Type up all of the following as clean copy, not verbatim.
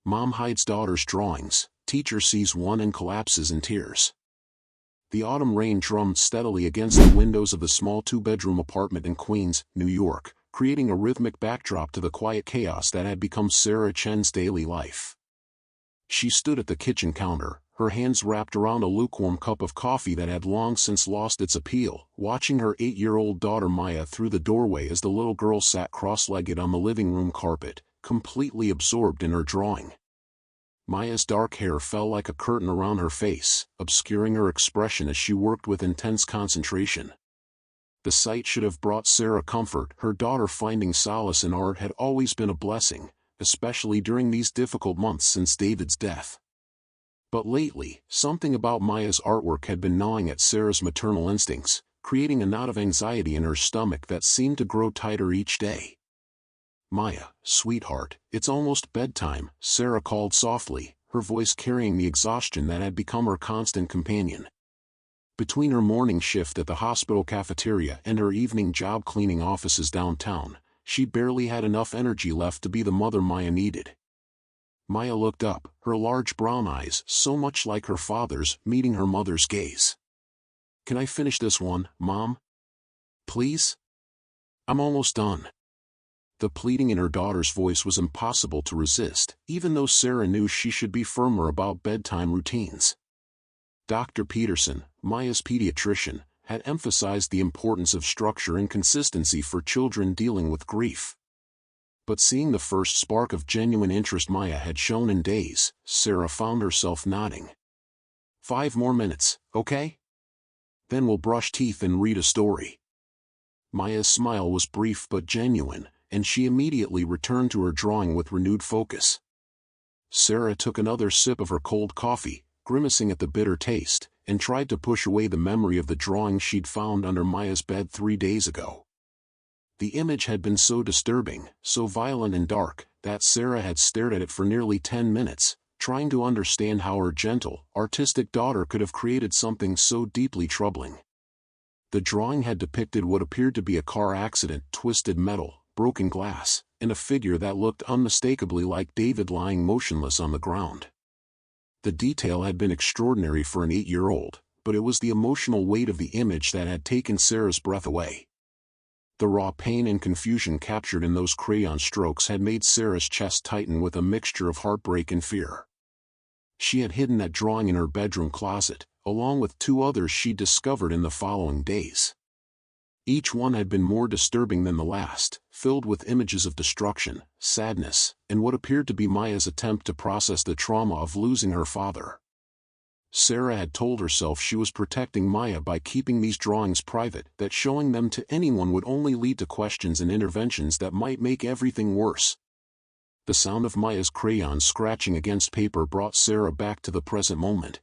Mom hides daughter's drawings, teacher sees one and collapses in tears. The autumn rain drummed steadily against the windows of the small two-bedroom apartment in Queens, New York, creating a rhythmic backdrop to the quiet chaos that had become Sarah Chen's daily life. She stood at the kitchen counter, her hands wrapped around a lukewarm cup of coffee that had long since lost its appeal, watching her 8-year-old daughter Maya through the doorway as the little girl sat cross-legged on the living room carpet, completely absorbed in her drawing. Maya's dark hair fell like a curtain around her face, obscuring her expression as she worked with intense concentration. The sight should have brought Sarah comfort. Her daughter finding solace in art had always been a blessing, especially during these difficult months since David's death. But lately, something about Maya's artwork had been gnawing at Sarah's maternal instincts, creating a knot of anxiety in her stomach that seemed to grow tighter each day. "Maya, sweetheart, it's almost bedtime," Sarah called softly, her voice carrying the exhaustion that had become her constant companion. Between her morning shift at the hospital cafeteria and her evening job cleaning offices downtown, she barely had enough energy left to be the mother Maya needed. Maya looked up, her large brown eyes, so much like her father's, meeting her mother's gaze. "Can I finish this one, Mom? Please? I'm almost done." The pleading in her daughter's voice was impossible to resist, even though Sarah knew she should be firmer about bedtime routines. Dr. Peterson, Maya's pediatrician, had emphasized the importance of structure and consistency for children dealing with grief. But seeing the first spark of genuine interest Maya had shown in days, Sarah found herself nodding. "5 more minutes, okay? Then we'll brush teeth and read a story." Maya's smile was brief but genuine, and she immediately returned to her drawing with renewed focus. Sarah took another sip of her cold coffee, grimacing at the bitter taste, and tried to push away the memory of the drawing she'd found under Maya's bed 3 days ago. The image had been so disturbing, so violent and dark, that Sarah had stared at it for nearly 10 minutes, trying to understand how her gentle, artistic daughter could have created something so deeply troubling. The drawing had depicted what appeared to be a car accident, twisted metal, broken glass, and a figure that looked unmistakably like David lying motionless on the ground. The detail had been extraordinary for an 8-year-old, but it was the emotional weight of the image that had taken Sarah's breath away. The raw pain and confusion captured in those crayon strokes had made Sarah's chest tighten with a mixture of heartbreak and fear. She had hidden that drawing in her bedroom closet, along with 2 others she discovered in the following days. Each one had been more disturbing than the last, filled with images of destruction, sadness, and what appeared to be Maya's attempt to process the trauma of losing her father. Sarah had told herself she was protecting Maya by keeping these drawings private, that showing them to anyone would only lead to questions and interventions that might make everything worse. The sound of Maya's crayons scratching against paper brought Sarah back to the present moment.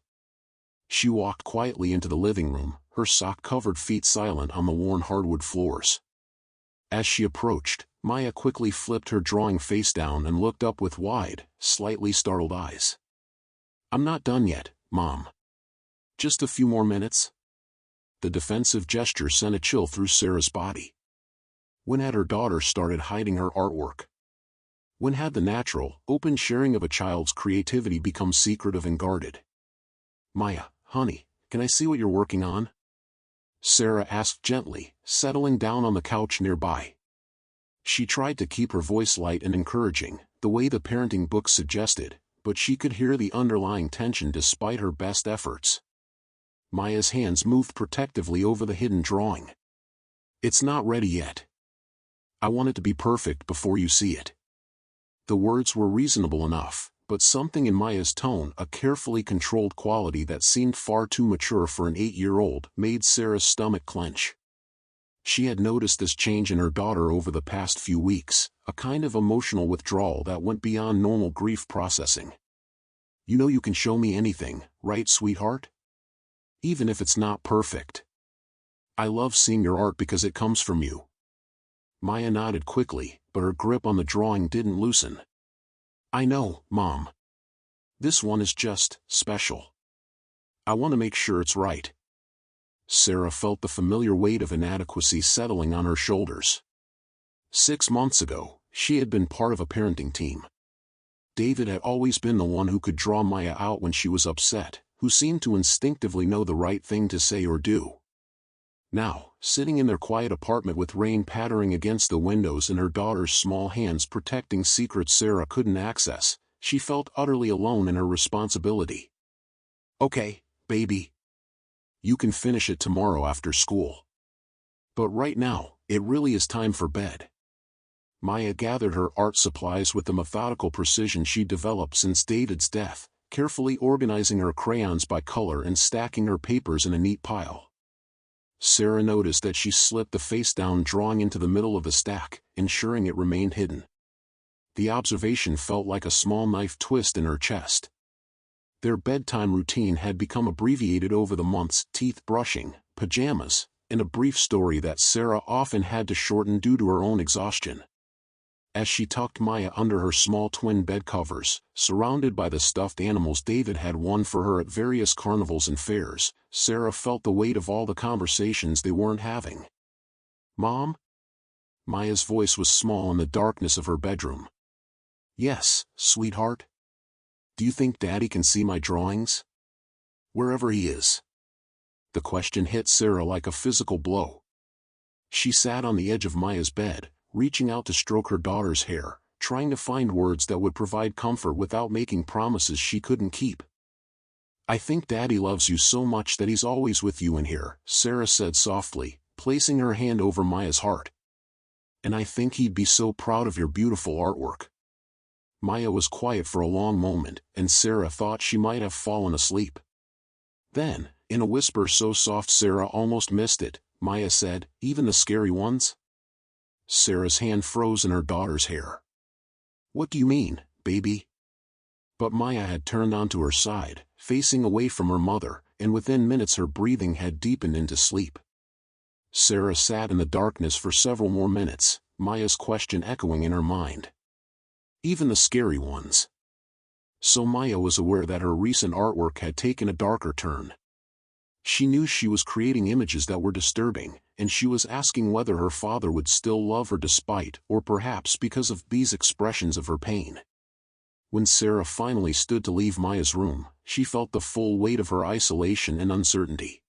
She walked quietly into the living room, her sock-covered feet silent on the worn hardwood floors. As she approached, Maya quickly flipped her drawing face down and looked up with wide, slightly startled eyes. "I'm not done yet, Mom. Just a few more minutes?" The defensive gesture sent a chill through Sarah's body. When had her daughter started hiding her artwork? When had the natural, open sharing of a child's creativity become secretive and guarded? "Maya, honey, can I see what you're working on?" Sarah asked gently, settling down on the couch nearby. She tried to keep her voice light and encouraging, the way the parenting book suggested, but she could hear the underlying tension despite her best efforts. Maya's hands moved protectively over the hidden drawing. "It's not ready yet. I want it to be perfect before you see it." The words were reasonable enough, but something in Maya's tone, a carefully controlled quality that seemed far too mature for an 8-year-old, made Sarah's stomach clench. She had noticed this change in her daughter over the past few weeks, a kind of emotional withdrawal that went beyond normal grief processing. "You know you can show me anything, right, sweetheart? Even if it's not perfect. I love seeing your art because it comes from you." Maya nodded quickly, but her grip on the drawing didn't loosen. "I know, Mom. This one is just special. I want to make sure it's right." Sarah felt the familiar weight of inadequacy settling on her shoulders. 6 months ago, she had been part of a parenting team. David had always been the one who could draw Maya out when she was upset, who seemed to instinctively know the right thing to say or do. Now, sitting in their quiet apartment with rain pattering against the windows and her daughter's small hands protecting secrets Sarah couldn't access, she felt utterly alone in her responsibility. "Okay, baby. You can finish it tomorrow after school. But right now, it really is time for bed." Maya gathered her art supplies with the methodical precision she'd developed since David's death, carefully organizing her crayons by color and stacking her papers in a neat pile. Sarah noticed that she slipped the face-down drawing into the middle of the stack, ensuring it remained hidden. The observation felt like a small knife twist in her chest. Their bedtime routine had become abbreviated over the months: teeth brushing, pajamas, and a brief story that Sarah often had to shorten due to her own exhaustion. As she tucked Maya under her small twin bed covers, surrounded by the stuffed animals David had won for her at various carnivals and fairs, Sarah felt the weight of all the conversations they weren't having. "Mom?" Maya's voice was small in the darkness of her bedroom. "Yes, sweetheart? Do you think Daddy can see my drawings? Wherever he is." The question hit Sarah like a physical blow. She sat on the edge of Maya's bed, reaching out to stroke her daughter's hair, trying to find words that would provide comfort without making promises she couldn't keep. "I think Daddy loves you so much that he's always with you in here," Sarah said softly, placing her hand over Maya's heart. "And I think he'd be so proud of your beautiful artwork." Maya was quiet for a long moment, and Sarah thought she might have fallen asleep. Then, in a whisper so soft Sarah almost missed it, Maya said, "Even the scary ones?" Sarah's hand froze in her daughter's hair. "What do you mean, baby?" But Maya had turned onto her side, facing away from her mother, and within minutes her breathing had deepened into sleep. Sarah sat in the darkness for several more minutes, Maya's question echoing in her mind. "Even the scary ones." So Maya was aware that her recent artwork had taken a darker turn. She knew she was creating images that were disturbing, and she was asking whether her father would still love her despite, or perhaps because of, these expressions of her pain. When Sarah finally stood to leave Maya's room, she felt the full weight of her isolation and uncertainty.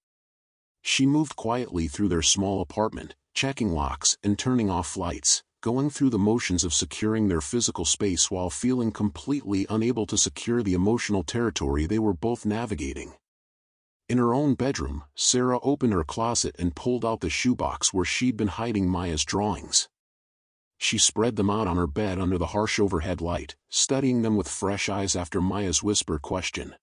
She moved quietly through their small apartment, checking locks and turning off lights, going through the motions of securing their physical space while feeling completely unable to secure the emotional territory they were both navigating. In her own bedroom, Sarah opened her closet and pulled out the shoebox where she'd been hiding Maya's drawings. She spread them out on her bed under the harsh overhead light, studying them with fresh eyes after Maya's whispered question.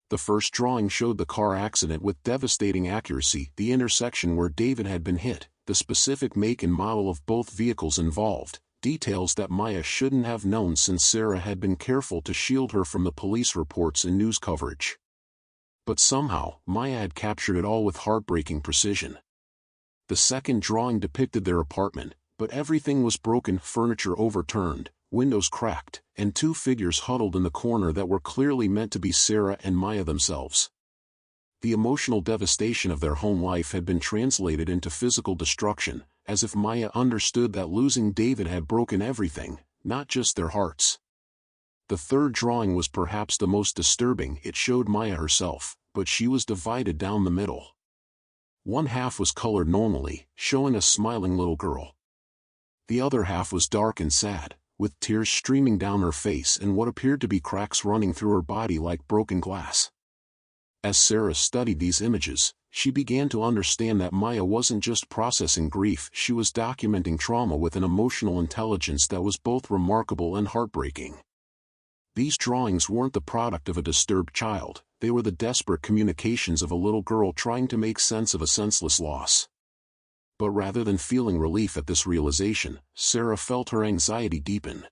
The first drawing showed the car accident with devastating accuracy, the intersection where David had been hit, the specific make and model of both vehicles involved, details that Maya shouldn't have known since Sarah had been careful to shield her from the police reports and news coverage. But somehow, Maya had captured it all with heartbreaking precision. The second drawing depicted their apartment, but everything was broken, furniture overturned, windows cracked, and two figures huddled in the corner that were clearly meant to be Sarah and Maya themselves. The emotional devastation of their home life had been translated into physical destruction, as if Maya understood that losing David had broken everything, not just their hearts. The third drawing was perhaps the most disturbing. It showed Maya herself, but she was divided down the middle. One half was colored normally, showing a smiling little girl. The other half was dark and sad, with tears streaming down her face and what appeared to be cracks running through her body like broken glass. As Sarah studied these images, she began to understand that Maya wasn't just processing grief, she was documenting trauma with an emotional intelligence that was both remarkable and heartbreaking. These drawings weren't the product of a disturbed child, they were the desperate communications of a little girl trying to make sense of a senseless loss. But rather than feeling relief at this realization, Sarah felt her anxiety deepen.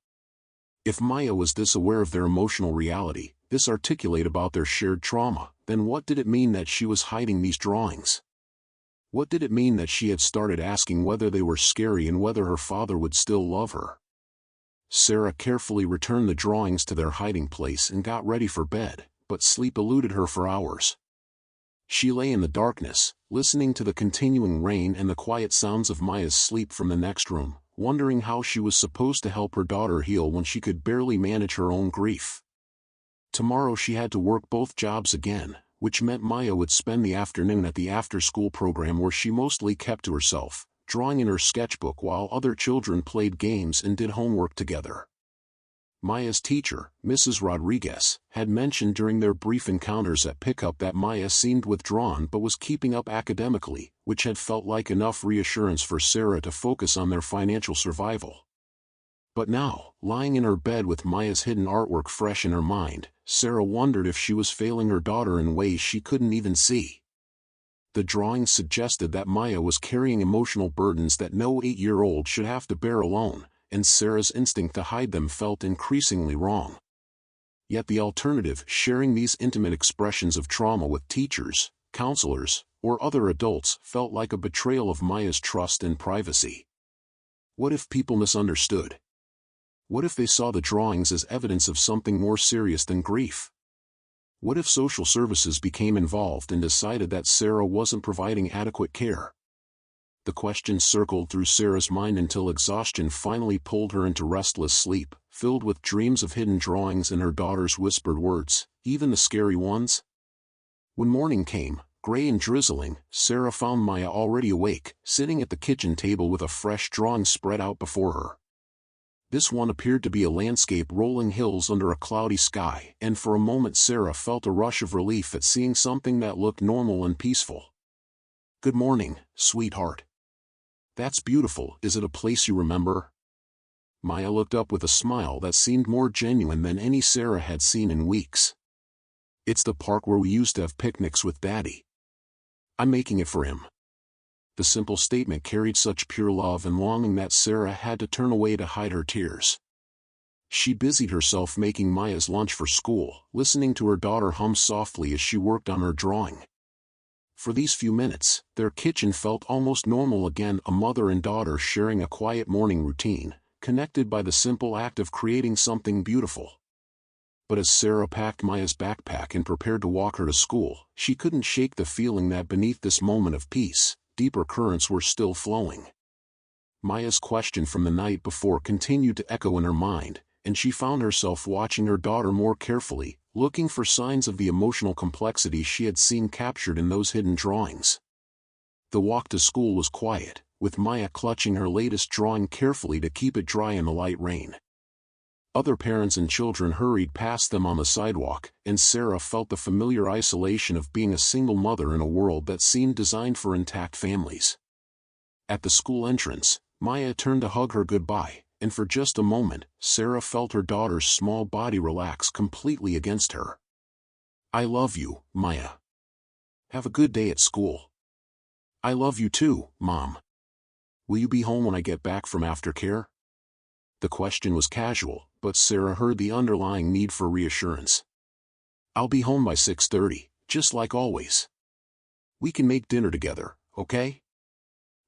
If Maya was this aware of their emotional reality, this articulate about their shared trauma, then what did it mean that she was hiding these drawings? What did it mean that she had started asking whether they were scary and whether her father would still love her? Sarah carefully returned the drawings to their hiding place and got ready for bed, but sleep eluded her for hours. She lay in the darkness, listening to the continuing rain and the quiet sounds of Maya's sleep from the next room, wondering how she was supposed to help her daughter heal when she could barely manage her own grief. Tomorrow she had to work both jobs again, which meant Maya would spend the afternoon at the after-school program where she mostly kept to herself, drawing in her sketchbook while other children played games and did homework together. Maya's teacher, Mrs. Rodriguez, had mentioned during their brief encounters at pickup that Maya seemed withdrawn but was keeping up academically, which had felt like enough reassurance for Sarah to focus on their financial survival. But now, lying in her bed with Maya's hidden artwork fresh in her mind, Sarah wondered if she was failing her daughter in ways she couldn't even see. The drawings suggested that Maya was carrying emotional burdens that no 8-year-old should have to bear alone, and Sarah's instinct to hide them felt increasingly wrong. Yet the alternative, sharing these intimate expressions of trauma with teachers, counselors, or other adults, felt like a betrayal of Maya's trust and privacy. What if people misunderstood? What if they saw the drawings as evidence of something more serious than grief? What if social services became involved and decided that Sarah wasn't providing adequate care? The questions circled through Sarah's mind until exhaustion finally pulled her into restless sleep, filled with dreams of hidden drawings and her daughter's whispered words, even the scary ones. When morning came, gray and drizzling, Sarah found Maya already awake, sitting at the kitchen table with a fresh drawing spread out before her. This one appeared to be a landscape rolling hills under a cloudy sky, and for a moment Sarah felt a rush of relief at seeing something that looked normal and peaceful. "Good morning, sweetheart. That's beautiful. Is it a place you remember?" Maya looked up with a smile that seemed more genuine than any Sarah had seen in weeks. "It's the park where we used to have picnics with Daddy. I'm making it for him." The simple statement carried such pure love and longing that Sarah had to turn away to hide her tears. She busied herself making Maya's lunch for school, listening to her daughter hum softly as she worked on her drawing. For these few minutes, their kitchen felt almost normal again, a mother and daughter sharing a quiet morning routine, connected by the simple act of creating something beautiful. But as Sarah packed Maya's backpack and prepared to walk her to school, she couldn't shake the feeling that beneath this moment of peace, deeper currents were still flowing. Maya's question from the night before continued to echo in her mind, and she found herself watching her daughter more carefully, looking for signs of the emotional complexity she had seen captured in those hidden drawings. The walk to school was quiet, with Maya clutching her latest drawing carefully to keep it dry in the light rain. Other parents and children hurried past them on the sidewalk, and Sarah felt the familiar isolation of being a single mother in a world that seemed designed for intact families. At the school entrance, Maya turned to hug her goodbye, and for just a moment, Sarah felt her daughter's small body relax completely against her. "I love you, Maya. Have a good day at school." "I love you too, Mom. Will you be home when I get back from aftercare?" The question was casual, but Sarah heard the underlying need for reassurance. "I'll be home by 6:30, just like always. We can make dinner together, okay?"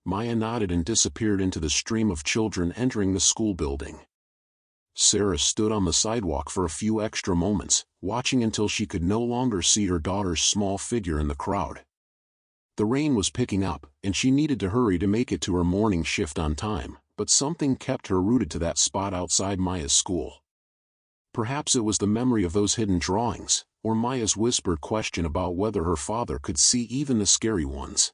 Maya nodded and disappeared into the stream of children entering the school building. Sarah stood on the sidewalk for a few extra moments, watching until she could no longer see her daughter's small figure in the crowd. The rain was picking up, and she needed to hurry to make it to her morning shift on time, but something kept her rooted to that spot outside Maya's school. Perhaps it was the memory of those hidden drawings, or Maya's whispered question about whether her father could see even the scary ones.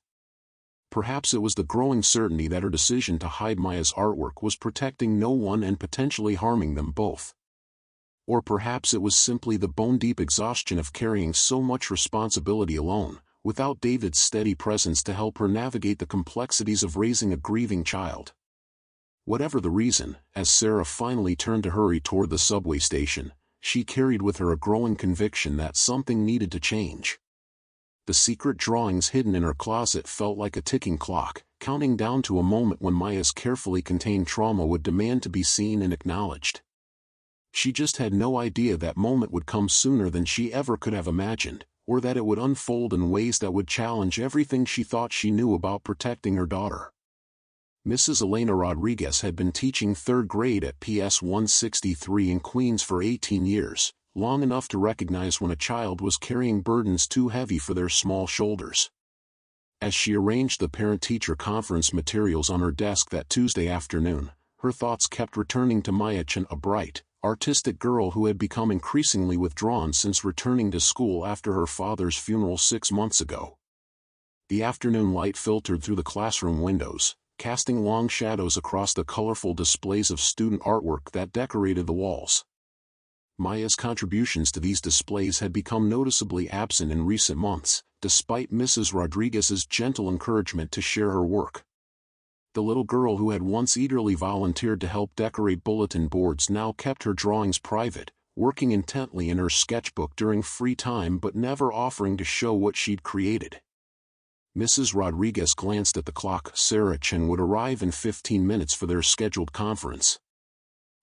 Perhaps it was the growing certainty that her decision to hide Maya's artwork was protecting no one and potentially harming them both. Or perhaps it was simply the bone-deep exhaustion of carrying so much responsibility alone, without David's steady presence to help her navigate the complexities of raising a grieving child. Whatever the reason, as Sarah finally turned to hurry toward the subway station, she carried with her a growing conviction that something needed to change. The secret drawings hidden in her closet felt like a ticking clock, counting down to a moment when Maya's carefully contained trauma would demand to be seen and acknowledged. She just had no idea that moment would come sooner than she ever could have imagined, or that it would unfold in ways that would challenge everything she thought she knew about protecting her daughter. Mrs. Elena Rodriguez had been teaching 3rd grade at PS 163 in Queens for 18 years, long enough to recognize when a child was carrying burdens too heavy for their small shoulders. As she arranged the parent-teacher conference materials on her desk that Tuesday afternoon, her thoughts kept returning to Maya Chen, a bright, artistic girl who had become increasingly withdrawn since returning to school after her father's funeral 6 months ago. The afternoon light filtered through the classroom windows, casting long shadows across the colorful displays of student artwork that decorated the walls. Maya's contributions to these displays had become noticeably absent in recent months, despite Mrs. Rodriguez's gentle encouragement to share her work. The little girl who had once eagerly volunteered to help decorate bulletin boards now kept her drawings private, working intently in her sketchbook during free time but never offering to show what she'd created. Mrs. Rodriguez glanced at the clock. Sarah Chen would arrive in 15 minutes for their scheduled conference.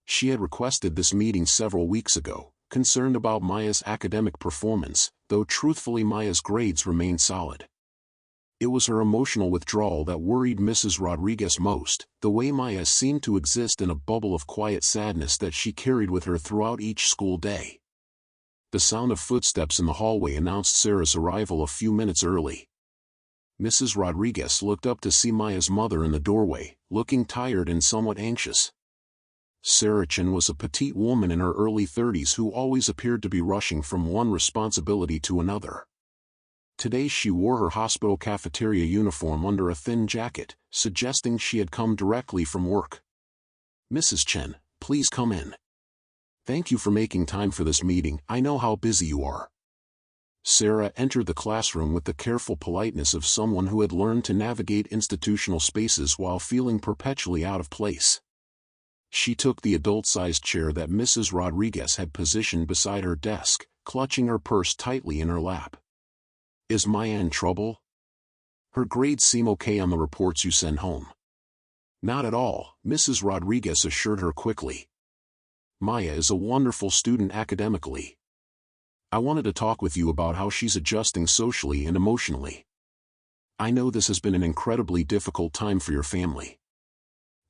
She had requested this meeting several weeks ago, concerned about Maya's academic performance, though truthfully Maya's grades remained solid. It was her emotional withdrawal that worried Mrs. Rodriguez most, the way Maya seemed to exist in a bubble of quiet sadness that she carried with her throughout each school day. The sound of footsteps in the hallway announced Sarah's arrival a few minutes early. Mrs. Rodriguez looked up to see Maya's mother in the doorway, looking tired and somewhat anxious. Sarah Chen was a petite woman in her early 30s who always appeared to be rushing from one responsibility to another. Today she wore her hospital cafeteria uniform under a thin jacket, suggesting she had come directly from work. "Mrs. Chen, please come in. Thank you for making time for this meeting. I know how busy you are." Sarah entered the classroom with the careful politeness of someone who had learned to navigate institutional spaces while feeling perpetually out of place. She took the adult-sized chair that Mrs. Rodriguez had positioned beside her desk, clutching her purse tightly in her lap. "Is Maya in trouble? Her grades seem okay on the reports you send home." "Not at all," Mrs. Rodriguez assured her quickly. "Maya is a wonderful student academically. I wanted to talk with you about how she's adjusting socially and emotionally. I know this has been an incredibly difficult time for your family."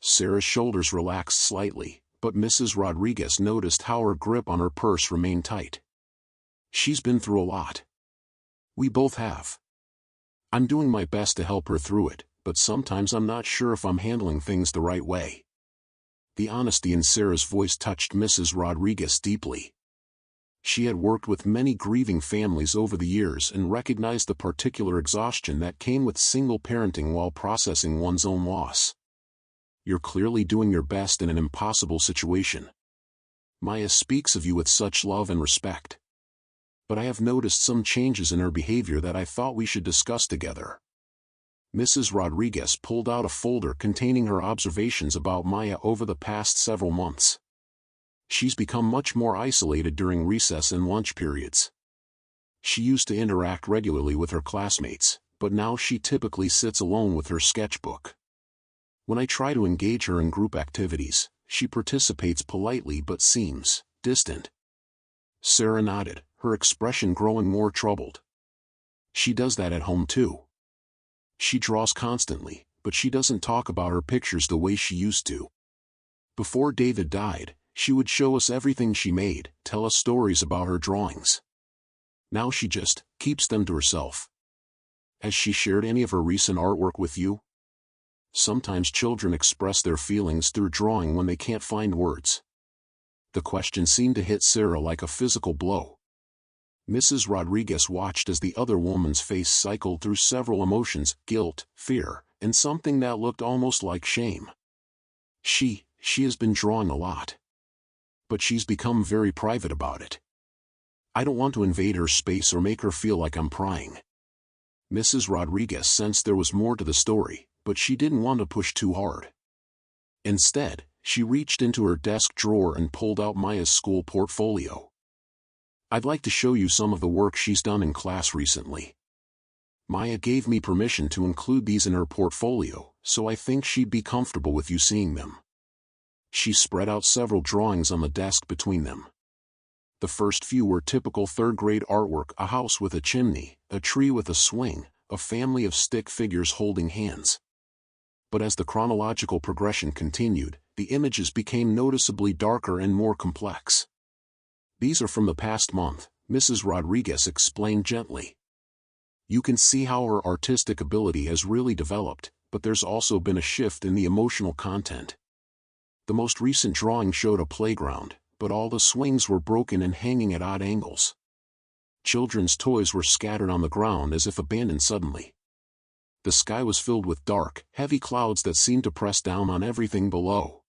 Sarah's shoulders relaxed slightly, but Mrs. Rodriguez noticed how her grip on her purse remained tight. "She's been through a lot. We both have. I'm doing my best to help her through it, but sometimes I'm not sure if I'm handling things the right way." The honesty in Sarah's voice touched Mrs. Rodriguez deeply. She had worked with many grieving families over the years and recognized the particular exhaustion that came with single parenting while processing one's own loss. "You're clearly doing your best in an impossible situation. Maya speaks of you with such love and respect. But I have noticed some changes in her behavior that I thought we should discuss together." Mrs. Rodriguez pulled out a folder containing her observations about Maya over the past several months. "She's become much more isolated during recess and lunch periods. She used to interact regularly with her classmates, but now she typically sits alone with her sketchbook. When I try to engage her in group activities, she participates politely but seems distant." Sarah nodded, her expression growing more troubled. "She does that at home too. She draws constantly, but she doesn't talk about her pictures the way she used to. Before David died, she would show us everything she made, tell us stories about her drawings. Now she just keeps them to herself." "Has she shared any of her recent artwork with you?" Sometimes children express their feelings through drawing when they can't find words. The question seemed to hit Sarah like a physical blow. Mrs. Rodriguez watched as the other woman's face cycled through several emotions: guilt, fear, and something that looked almost like shame. She has been drawing a lot. But she's become very private about it. I don't want to invade her space or make her feel like I'm prying." Mrs. Rodriguez sensed there was more to the story, but she didn't want to push too hard. Instead, she reached into her desk drawer and pulled out Maya's school portfolio. "I'd like to show you some of the work she's done in class recently. Maya gave me permission to include these in her portfolio, so I think she'd be comfortable with you seeing them." She spread out several drawings on the desk between them. The first few were typical third-grade artwork: a house with a chimney, a tree with a swing, a family of stick figures holding hands. But as the chronological progression continued, the images became noticeably darker and more complex. "These are from the past month," Mrs. Rodriguez explained gently. "You can see how her artistic ability has really developed, but there's also been a shift in the emotional content. The most recent drawing showed a playground, but all the swings were broken and hanging at odd angles. Children's toys were scattered on the ground as if abandoned suddenly. The sky was filled with dark, heavy clouds that seemed to press down on everything below.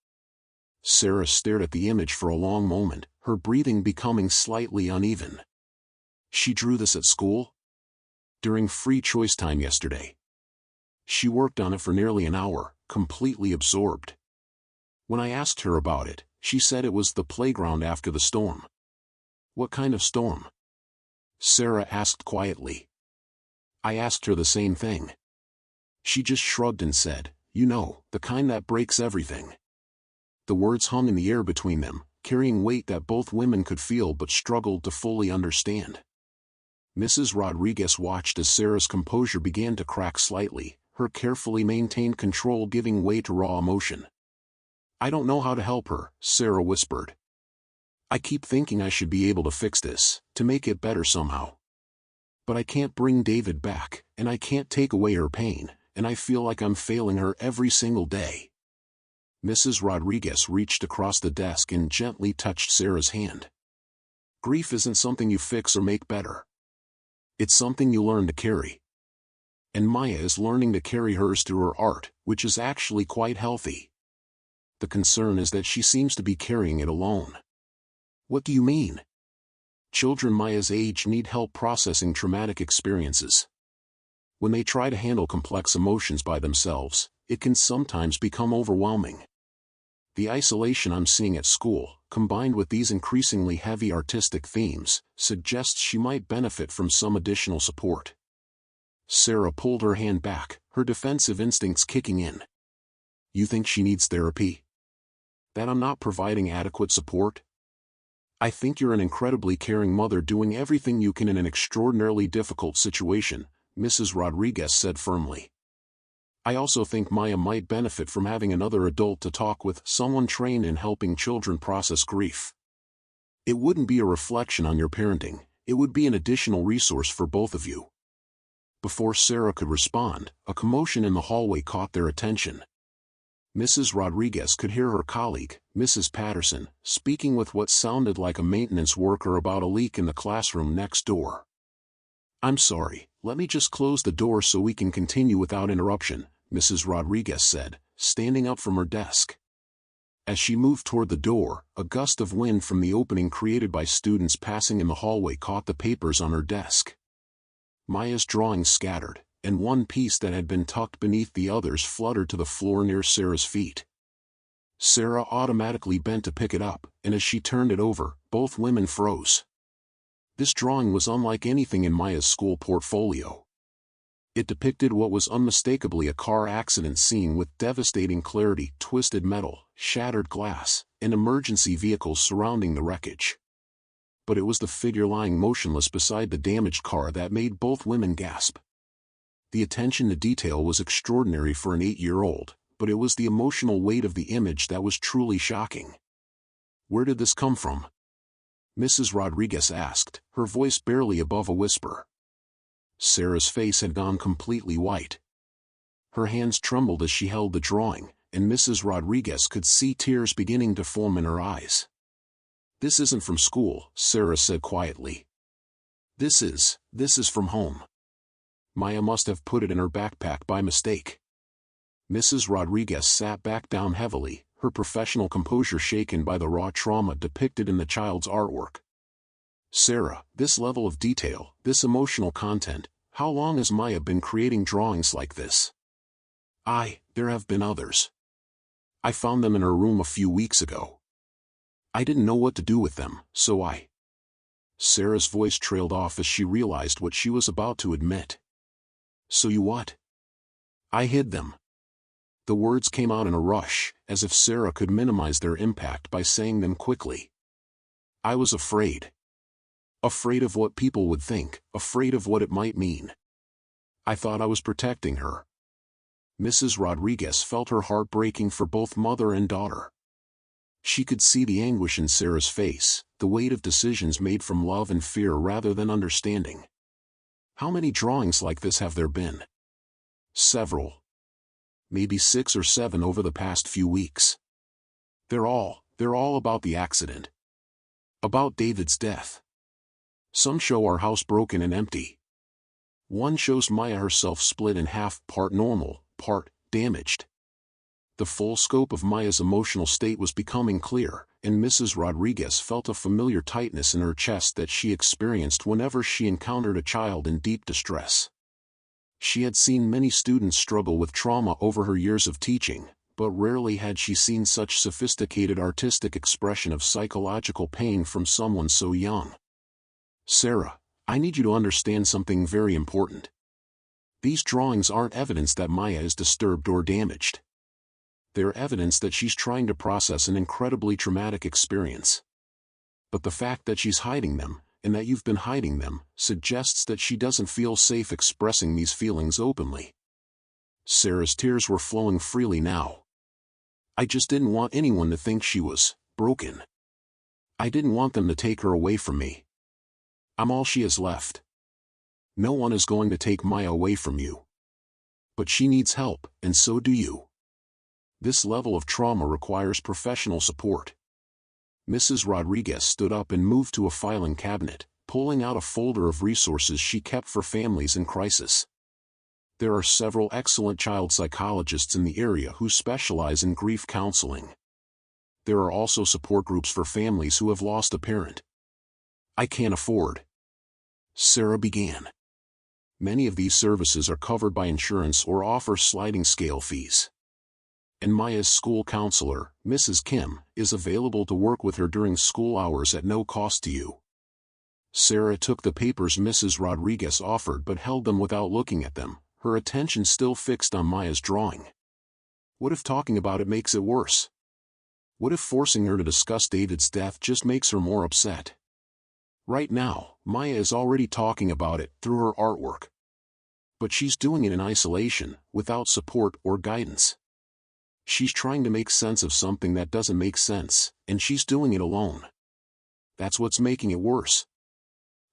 Sarah stared at the image for a long moment, her breathing becoming slightly uneven. She drew this at school? During free choice time yesterday. She worked on it for nearly an hour, completely absorbed. When I asked her about it, she said it was the playground after the storm. What kind of storm? Sarah asked quietly. I asked her the same thing. She just shrugged and said, "You know, the kind that breaks everything." The words hung in the air between them, carrying weight that both women could feel but struggled to fully understand. Mrs. Rodriguez watched as Sarah's composure began to crack slightly, her carefully maintained control giving way to raw emotion. "I don't know how to help her," Sarah whispered. "I keep thinking I should be able to fix this, to make it better somehow. But I can't bring David back, and I can't take away her pain, and I feel like I'm failing her every single day." Mrs. Rodriguez reached across the desk and gently touched Sarah's hand. "Grief isn't something you fix or make better. It's something you learn to carry. And Maya is learning to carry hers through her art, which is actually quite healthy. The concern is that she seems to be carrying it alone." "What do you mean?" "Children Maya's age need help processing traumatic experiences. When they try to handle complex emotions by themselves, it can sometimes become overwhelming. The isolation I'm seeing at school, combined with these increasingly heavy artistic themes, suggests she might benefit from some additional support." Sarah pulled her hand back, her defensive instincts kicking in. "You think she needs therapy? That I'm not providing adequate support? I think you're an incredibly caring mother doing everything you can in an extraordinarily difficult situation," Mrs. Rodriguez said firmly. "I also think Maya might benefit from having another adult to talk with, someone trained in helping children process grief. It wouldn't be a reflection on your parenting, it would be an additional resource for both of you." Before Sarah could respond, a commotion in the hallway caught their attention. Mrs. Rodriguez could hear her colleague, Mrs. Patterson, speaking with what sounded like a maintenance worker about a leak in the classroom next door. "I'm sorry, let me just close the door so we can continue without interruption," Mrs. Rodriguez said, standing up from her desk. As she moved toward the door, a gust of wind from the opening created by students passing in the hallway caught the papers on her desk. Maya's drawings scattered, and one piece that had been tucked beneath the others fluttered to the floor near Sarah's feet. Sarah automatically bent to pick it up, and as she turned it over, both women froze. This drawing was unlike anything in Maya's school portfolio. It depicted what was unmistakably a car accident scene with devastating clarity, twisted metal, shattered glass, and emergency vehicles surrounding the wreckage. But it was the figure lying motionless beside the damaged car that made both women gasp. The attention to detail was extraordinary for an 8-year-old, but it was the emotional weight of the image that was truly shocking. "Where did this come from?" Mrs. Rodriguez asked, her voice barely above a whisper. Sarah's face had gone completely white. Her hands trembled as she held the drawing, and Mrs. Rodriguez could see tears beginning to form in her eyes. "This isn't from school," Sarah said quietly. This is from home. Maya must have put it in her backpack by mistake." Mrs. Rodriguez sat back down heavily, her professional composure shaken by the raw trauma depicted in the child's artwork. "Sarah, this level of detail, this emotional content, how long has Maya been creating drawings like this?" There have been others. I found them in her room a few weeks ago. I didn't know what to do with them, so I..." Sarah's voice trailed off as she realized what she was about to admit. "So you what?" "I hid them." The words came out in a rush, as if Sarah could minimize their impact by saying them quickly. "I was afraid. Afraid of what people would think, afraid of what it might mean. I thought I was protecting her." Mrs. Rodriguez felt her heart breaking for both mother and daughter. She could see the anguish in Sarah's face, the weight of decisions made from love and fear rather than understanding. How many drawings like this have there been? Several. Maybe 6 or 7 over the past few weeks. They're all about the accident. About David's death. Some show our house broken and empty. One shows Maya herself split in half, part normal, part damaged. The full scope of Maya's emotional state was becoming clear, and Mrs. Rodriguez felt a familiar tightness in her chest that she experienced whenever she encountered a child in deep distress. She had seen many students struggle with trauma over her years of teaching, but rarely had she seen such sophisticated artistic expression of psychological pain from someone so young. "Sarah, I need you to understand something very important. These drawings aren't evidence that Maya is disturbed or damaged. They're evidence that she's trying to process an incredibly traumatic experience. But the fact that she's hiding them, and that you've been hiding them, suggests that she doesn't feel safe expressing these feelings openly." Sarah's tears were flowing freely now. "I just didn't want anyone to think she was broken. I didn't want them to take her away from me. I'm all she has left. No one is going to take Maya away from you. But she needs help, and so do you. This level of trauma requires professional support." Mrs. Rodriguez stood up and moved to a filing cabinet, pulling out a folder of resources she kept for families in crisis. There are several excellent child psychologists in the area who specialize in grief counseling. There are also support groups for families who have lost a parent. "I can't afford," Sarah began. "Many of these services are covered by insurance or offer sliding scale fees. And Maya's school counselor, Mrs. Kim, is available to work with her during school hours at no cost to you." Sarah took the papers Mrs. Rodriguez offered but held them without looking at them, her attention still fixed on Maya's drawing. What if talking about it makes it worse? What if forcing her to discuss David's death just makes her more upset? Right now, Maya is already talking about it through her artwork. But she's doing it in isolation, without support or guidance. She's trying to make sense of something that doesn't make sense, and she's doing it alone. That's what's making it worse.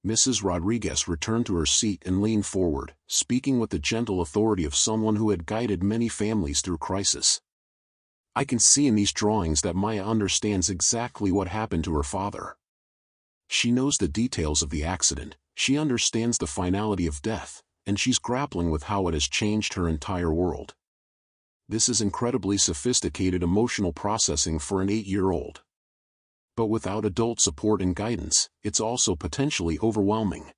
Mrs. Rodriguez returned to her seat and leaned forward, speaking with the gentle authority of someone who had guided many families through crisis. "I can see in these drawings that Maya understands exactly what happened to her father. She knows the details of the accident, she understands the finality of death, and she's grappling with how it has changed her entire world. This is incredibly sophisticated emotional processing for an 8-year-old. But without adult support and guidance, it's also potentially overwhelming."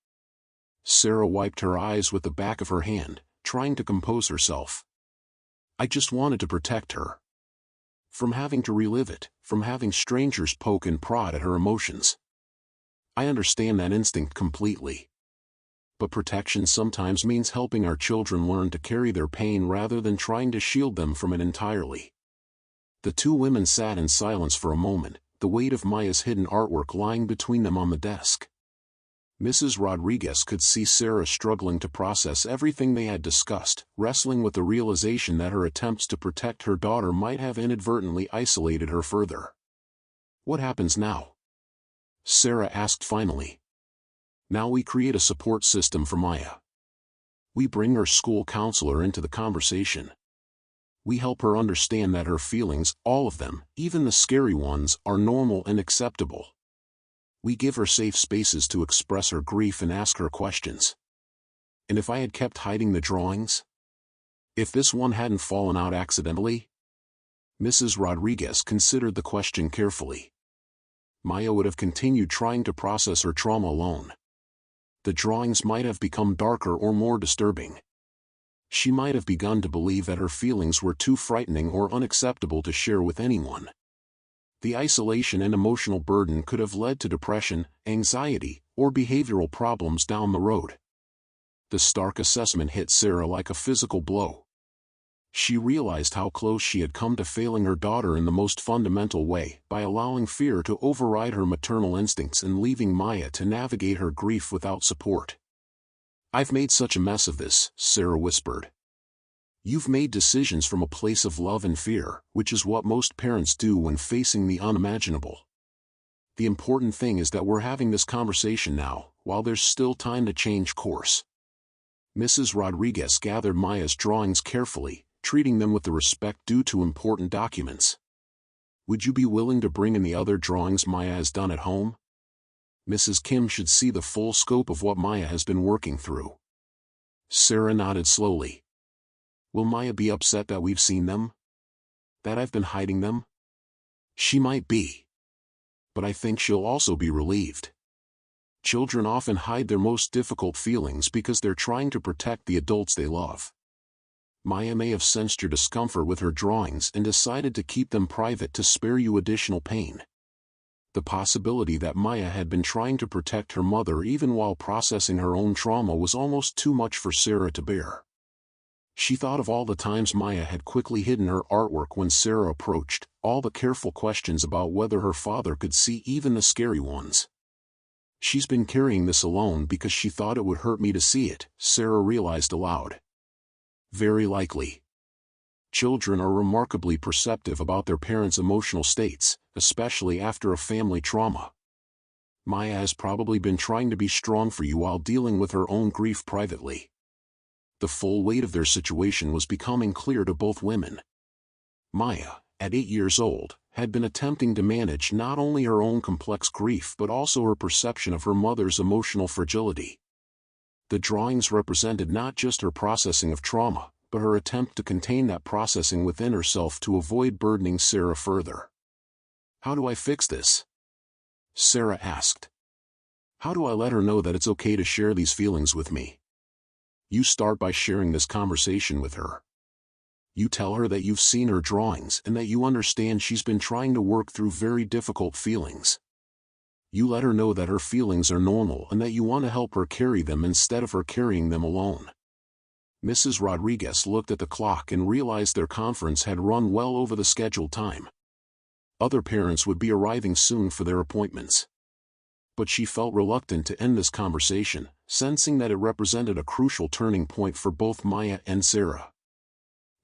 Sarah wiped her eyes with the back of her hand, trying to compose herself. "I just wanted to protect her. From having to relive it, from having strangers poke and prod at her emotions. I understand that instinct completely. But protection sometimes means helping our children learn to carry their pain rather than trying to shield them from it entirely." The two women sat in silence for a moment, the weight of Maya's hidden artwork lying between them on the desk. Mrs. Rodriguez could see Sarah struggling to process everything they had discussed, wrestling with the realization that her attempts to protect her daughter might have inadvertently isolated her further. "What happens now?" Sarah asked finally. "Now we create a support system for Maya. We bring her school counselor into the conversation. We help her understand that her feelings, all of them, even the scary ones, are normal and acceptable. We give her safe spaces to express her grief and ask her questions. And if I had kept hiding the drawings? If this one hadn't fallen out accidentally?" Mrs. Rodriguez considered the question carefully. Maya would have continued trying to process her trauma alone. The drawings might have become darker or more disturbing. She might have begun to believe that her feelings were too frightening or unacceptable to share with anyone. The isolation and emotional burden could have led to depression, anxiety, or behavioral problems down the road. The stark assessment hit Sarah like a physical blow. She realized how close she had come to failing her daughter in the most fundamental way, by allowing fear to override her maternal instincts and leaving Maya to navigate her grief without support. "I've made such a mess of this," Sarah whispered. "You've made decisions from a place of love and fear, which is what most parents do when facing the unimaginable. The important thing is that we're having this conversation now, while there's still time to change course." Mrs. Rodriguez gathered Maya's drawings carefully, treating them with the respect due to important documents. Would you be willing to bring in the other drawings Maya has done at home? Mrs. Kim should see the full scope of what Maya has been working through. Sarah nodded slowly. Will Maya be upset that we've seen them? That I've been hiding them? She might be. But I think she'll also be relieved. Children often hide their most difficult feelings because they're trying to protect the adults they love. Maya may have sensed your discomfort with her drawings and decided to keep them private to spare you additional pain. The possibility that Maya had been trying to protect her mother even while processing her own trauma was almost too much for Sarah to bear. She thought of all the times Maya had quickly hidden her artwork when Sarah approached, all the careful questions about whether her father could see even the scary ones. She's been carrying this alone because she thought it would hurt me to see it, Sarah realized aloud. Very likely. Children are remarkably perceptive about their parents' emotional states, especially after a family trauma. Maya has probably been trying to be strong for you while dealing with her own grief privately. The full weight of their situation was becoming clear to both women. Maya, at 8 years old, had been attempting to manage not only her own complex grief but also her perception of her mother's emotional fragility. The drawings represented not just her processing of trauma, but her attempt to contain that processing within herself to avoid burdening Sarah further. How do I fix this? Sarah asked. How do I let her know that it's okay to share these feelings with me? You start by sharing this conversation with her. You tell her that you've seen her drawings and that you understand she's been trying to work through very difficult feelings. You let her know that her feelings are normal and that you want to help her carry them instead of her carrying them alone. Mrs. Rodriguez looked at the clock and realized their conference had run well over the scheduled time. Other parents would be arriving soon for their appointments. But she felt reluctant to end this conversation, sensing that it represented a crucial turning point for both Maya and Sarah.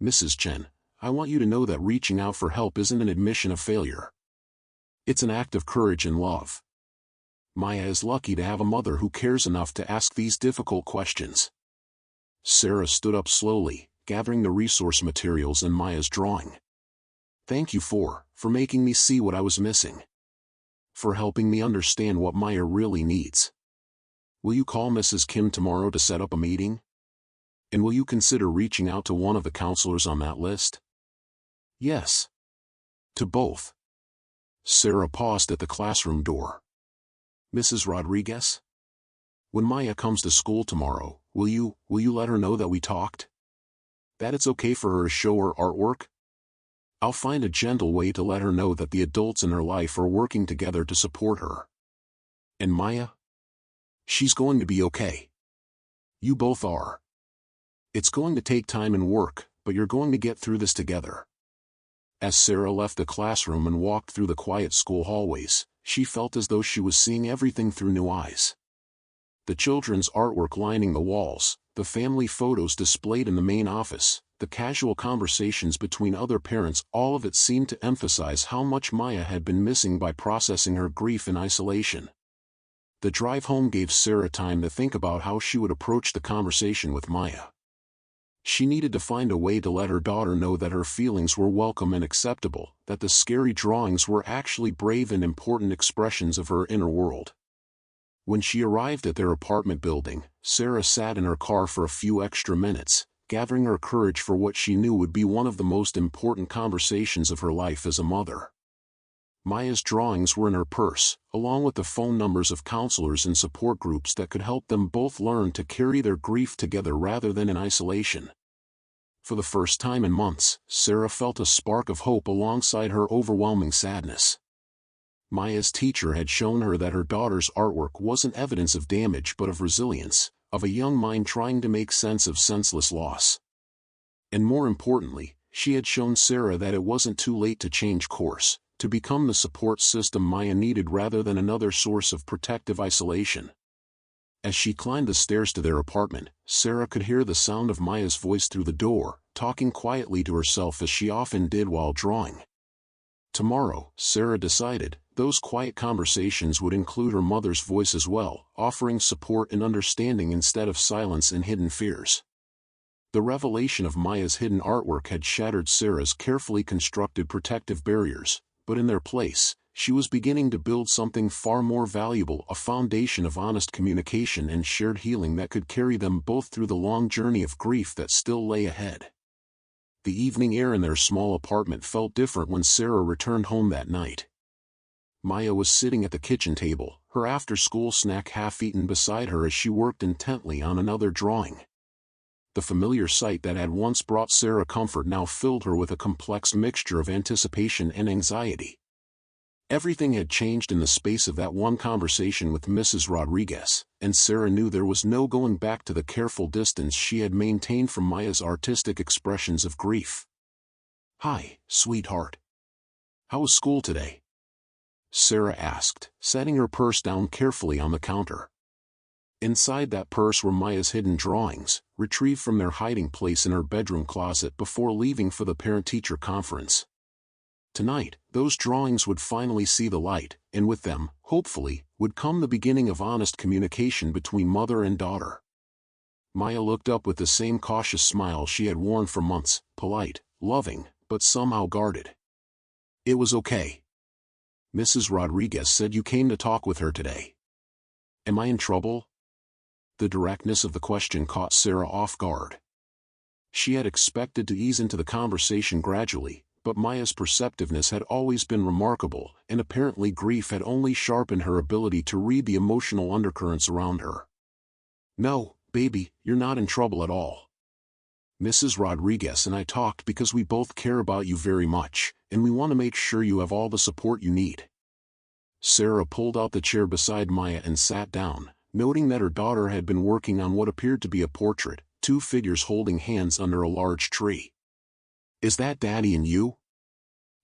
Mrs. Chen, I want you to know that reaching out for help isn't an admission of failure. It's an act of courage and love. Maya is lucky to have a mother who cares enough to ask these difficult questions. Sarah stood up slowly, gathering the resource materials in Maya's drawing. Thank you for making me see what I was missing. For helping me understand what Maya really needs. Will you call Mrs. Kim tomorrow to set up a meeting? And will you consider reaching out to one of the counselors on that list? Yes. To both. Sarah paused at the classroom door. Mrs. Rodriguez? When Maya comes to school tomorrow, will you let her know that we talked? That it's okay for her to show her artwork? I'll find a gentle way to let her know that the adults in her life are working together to support her. And Maya? She's going to be okay. You both are. It's going to take time and work, but you're going to get through this together. As Sarah left the classroom and walked through the quiet school hallways, she felt as though she was seeing everything through new eyes. The children's artwork lining the walls, the family photos displayed in the main office, the casual conversations between other parents, all of it seemed to emphasize how much Maya had been missing by processing her grief in isolation. The drive home gave Sarah time to think about how she would approach the conversation with Maya. She needed to find a way to let her daughter know that her feelings were welcome and acceptable, that the scary drawings were actually brave and important expressions of her inner world. When she arrived at their apartment building, Sarah sat in her car for a few extra minutes, gathering her courage for what she knew would be one of the most important conversations of her life as a mother. Maya's drawings were in her purse, along with the phone numbers of counselors and support groups that could help them both learn to carry their grief together rather than in isolation. For the first time in months, Sarah felt a spark of hope alongside her overwhelming sadness. Maya's teacher had shown her that her daughter's artwork wasn't evidence of damage but of resilience, of a young mind trying to make sense of senseless loss. And more importantly, she had shown Sarah that it wasn't too late to change course, to become the support system Maya needed rather than another source of protective isolation. As she climbed the stairs to their apartment, Sarah could hear the sound of Maya's voice through the door, talking quietly to herself as she often did while drawing. Tomorrow, Sarah decided, those quiet conversations would include her mother's voice as well, offering support and understanding instead of silence and hidden fears. The revelation of Maya's hidden artwork had shattered Sarah's carefully constructed protective barriers, but in their place, she was beginning to build something far more valuable, a foundation of honest communication and shared healing that could carry them both through the long journey of grief that still lay ahead. The evening air in their small apartment felt different when Sarah returned home that night. Maya was sitting at the kitchen table, her after-school snack half-eaten beside her as she worked intently on another drawing. The familiar sight that had once brought Sarah comfort now filled her with a complex mixture of anticipation and anxiety. Everything had changed in the space of that one conversation with Mrs. Rodriguez, and Sarah knew there was no going back to the careful distance she had maintained from Maya's artistic expressions of grief. "Hi, sweetheart. How was school today?" Sarah asked, setting her purse down carefully on the counter. Inside that purse were Maya's hidden drawings, retrieved from their hiding place in her bedroom closet before leaving for the parent-teacher conference. Tonight, those drawings would finally see the light, and with them, hopefully, would come the beginning of honest communication between mother and daughter. Maya looked up with the same cautious smile she had worn for months, polite, loving, but somehow guarded. "It was okay. Mrs. Rodriguez said you came to talk with her today. Am I in trouble?" The directness of the question caught Sarah off guard. She had expected to ease into the conversation gradually, but Maya's perceptiveness had always been remarkable, and apparently grief had only sharpened her ability to read the emotional undercurrents around her. "No, baby, you're not in trouble at all. Mrs. Rodriguez and I talked because we both care about you very much, and we want to make sure you have all the support you need." Sarah pulled out the chair beside Maya and sat down, noting that her daughter had been working on what appeared to be a portrait, two figures holding hands under a large tree. "Is that Daddy and you?"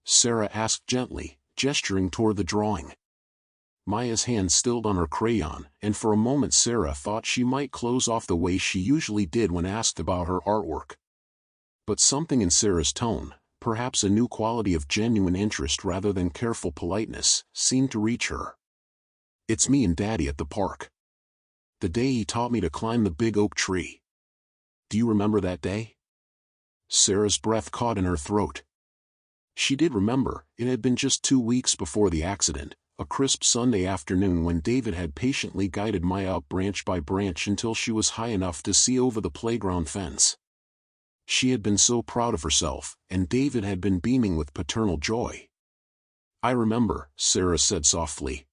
Sarah asked gently, gesturing toward the drawing. Maya's hand stilled on her crayon, and for a moment Sarah thought she might close off the way she usually did when asked about her artwork. But something in Sarah's tone, perhaps a new quality of genuine interest rather than careful politeness, seemed to reach her. "It's me and Daddy at the park. The day he taught me to climb the big oak tree. Do you remember that day?" Sarah's breath caught in her throat. She did remember. It had been just 2 weeks before the accident, a crisp Sunday afternoon when David had patiently guided Maya up branch by branch until she was high enough to see over the playground fence. She had been so proud of herself, and David had been beaming with paternal joy. "I remember," Sarah said softly.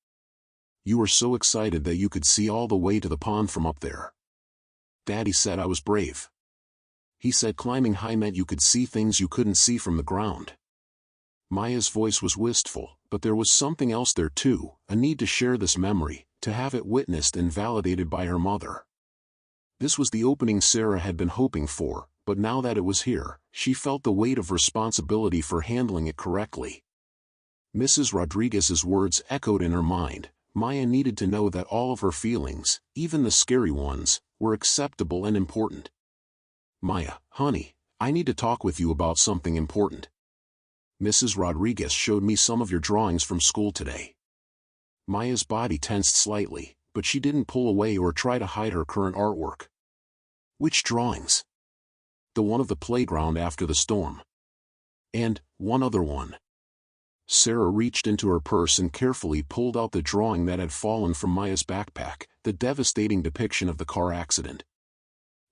"You were so excited that you could see all the way to the pond from up there. Daddy said I was brave. He said climbing high meant you could see things you couldn't see from the ground." Maya's voice was wistful, but there was something else there too, a need to share this memory, to have it witnessed and validated by her mother. This was the opening Sarah had been hoping for, but now that it was here, she felt the weight of responsibility for handling it correctly. Mrs. Rodriguez's words echoed in her mind. Maya needed to know that all of her feelings, even the scary ones, were acceptable and important. "Maya, honey, I need to talk with you about something important. Mrs. Rodriguez showed me some of your drawings from school today." Maya's body tensed slightly, but she didn't pull away or try to hide her current artwork. "Which drawings?" "The one of the playground after the storm. And one other one." Sarah reached into her purse and carefully pulled out the drawing that had fallen from Maya's backpack, the devastating depiction of the car accident.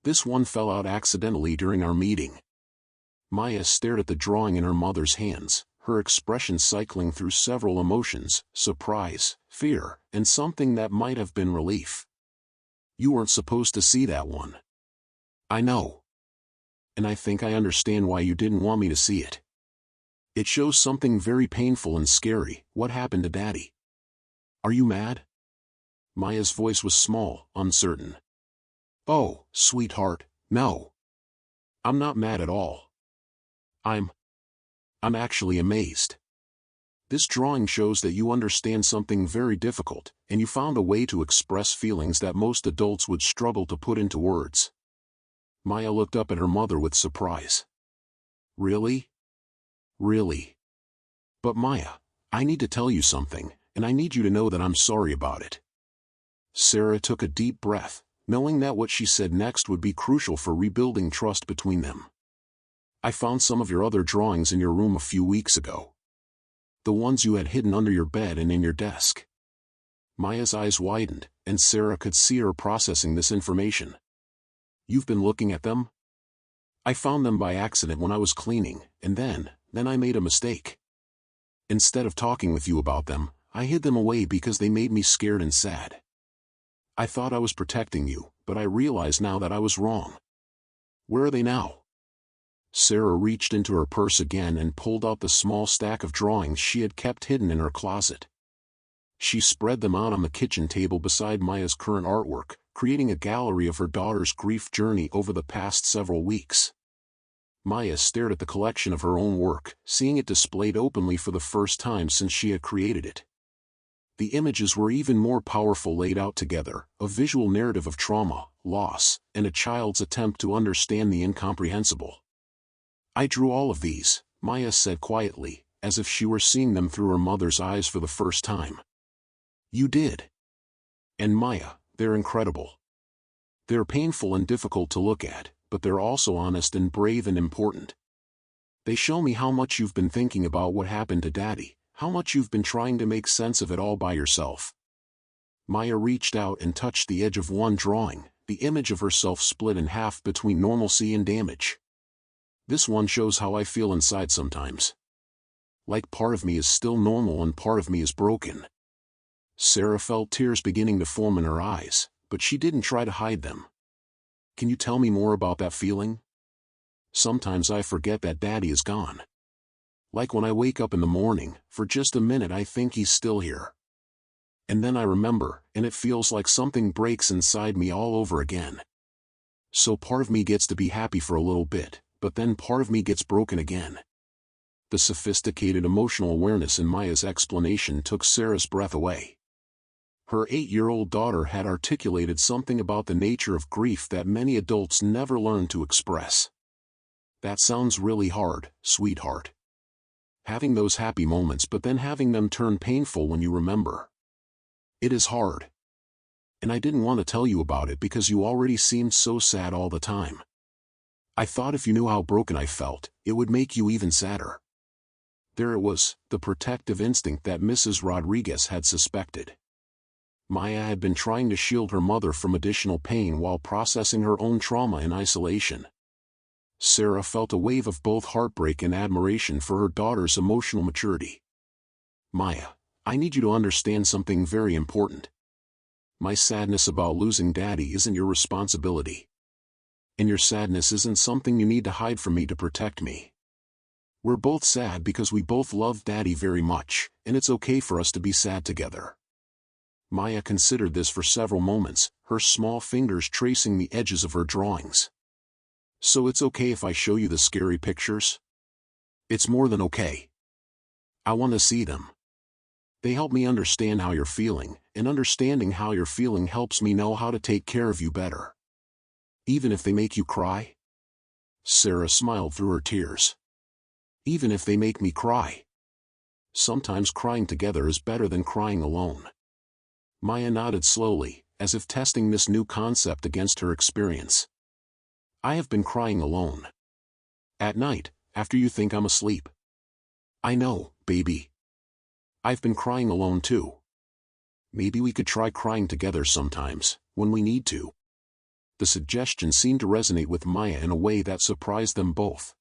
"This one fell out accidentally during our meeting." Maya stared at the drawing in her mother's hands, her expression cycling through several emotions: surprise, fear, and something that might have been relief. "You weren't supposed to see that one." "I know. And I think I understand why you didn't want me to see it. It shows something very painful and scary. What happened to Daddy? Are you mad?" Maya's voice was small, uncertain. "Oh, sweetheart, no. I'm not mad at all. I'm actually amazed. This drawing shows that you understand something very difficult, and you found a way to express feelings that most adults would struggle to put into words." Maya looked up at her mother with surprise. "Really? Really? But Maya, I need to tell you something, and I need you to know that I'm sorry about it." Sarah took a deep breath, knowing that what she said next would be crucial for rebuilding trust between them. "I found some of your other drawings in your room a few weeks ago. The ones you had hidden under your bed and in your desk. Maya's eyes widened, and Sarah could see her processing this information. You've been looking at them? I found them by accident when I was cleaning, and then I made a mistake. Instead of talking with you about them, I hid them away because they made me scared and sad. I thought I was protecting you, but I realize now that I was wrong. Where are they now? Sarah reached into her purse again and pulled out the small stack of drawings she had kept hidden in her closet. She spread them out on the kitchen table beside Maya's current artwork, creating a gallery of her daughter's grief journey over the past several weeks. Maya stared at the collection of her own work, seeing it displayed openly for the first time since she had created it. The images were even more powerful laid out together, a visual narrative of trauma, loss, and a child's attempt to understand the incomprehensible. I drew all of these, Maya said quietly, as if she were seeing them through her mother's eyes for the first time. You did. And Maya, they're incredible. They're painful and difficult to look at, but they're also honest and brave and important. They show me how much you've been thinking about what happened to Daddy, how much you've been trying to make sense of it all by yourself. Maya reached out and touched the edge of one drawing, the image of herself split in half between normalcy and damage. This one shows how I feel inside sometimes. Like part of me is still normal and part of me is broken. Sarah felt tears beginning to form in her eyes, but she didn't try to hide them. Can you tell me more about that feeling? Sometimes I forget that Daddy is gone. Like when I wake up in the morning, for just a minute I think he's still here. And then I remember, and it feels like something breaks inside me all over again. So part of me gets to be happy for a little bit, but then part of me gets broken again. The sophisticated emotional awareness in Maya's explanation took Sarah's breath away. Her 8-year-old daughter had articulated something about the nature of grief that many adults never learn to express. That sounds really hard, sweetheart. Having those happy moments but then having them turn painful when you remember. It is hard. And I didn't want to tell you about it because you already seemed so sad all the time. I thought if you knew how broken I felt, it would make you even sadder. There it was, the protective instinct that Mrs. Rodriguez had suspected. Maya had been trying to shield her mother from additional pain while processing her own trauma in isolation. Sarah felt a wave of both heartbreak and admiration for her daughter's emotional maturity. Maya, I need you to understand something very important. My sadness about losing Daddy isn't your responsibility. And your sadness isn't something you need to hide from me to protect me. We're both sad because we both love Daddy very much, and it's okay for us to be sad together. Maya considered this for several moments, her small fingers tracing the edges of her drawings. So it's okay if I show you the scary pictures? It's more than okay. I want to see them. They help me understand how you're feeling, and understanding how you're feeling helps me know how to take care of you better. Even if they make you cry? Sarah smiled through her tears. Even if they make me cry. Sometimes crying together is better than crying alone. Maya nodded slowly, as if testing this new concept against her experience. I have been crying alone. At night, after you think I'm asleep. I know, baby. I've been crying alone too. Maybe we could try crying together sometimes, when we need to. The suggestion seemed to resonate with Maya in a way that surprised them both.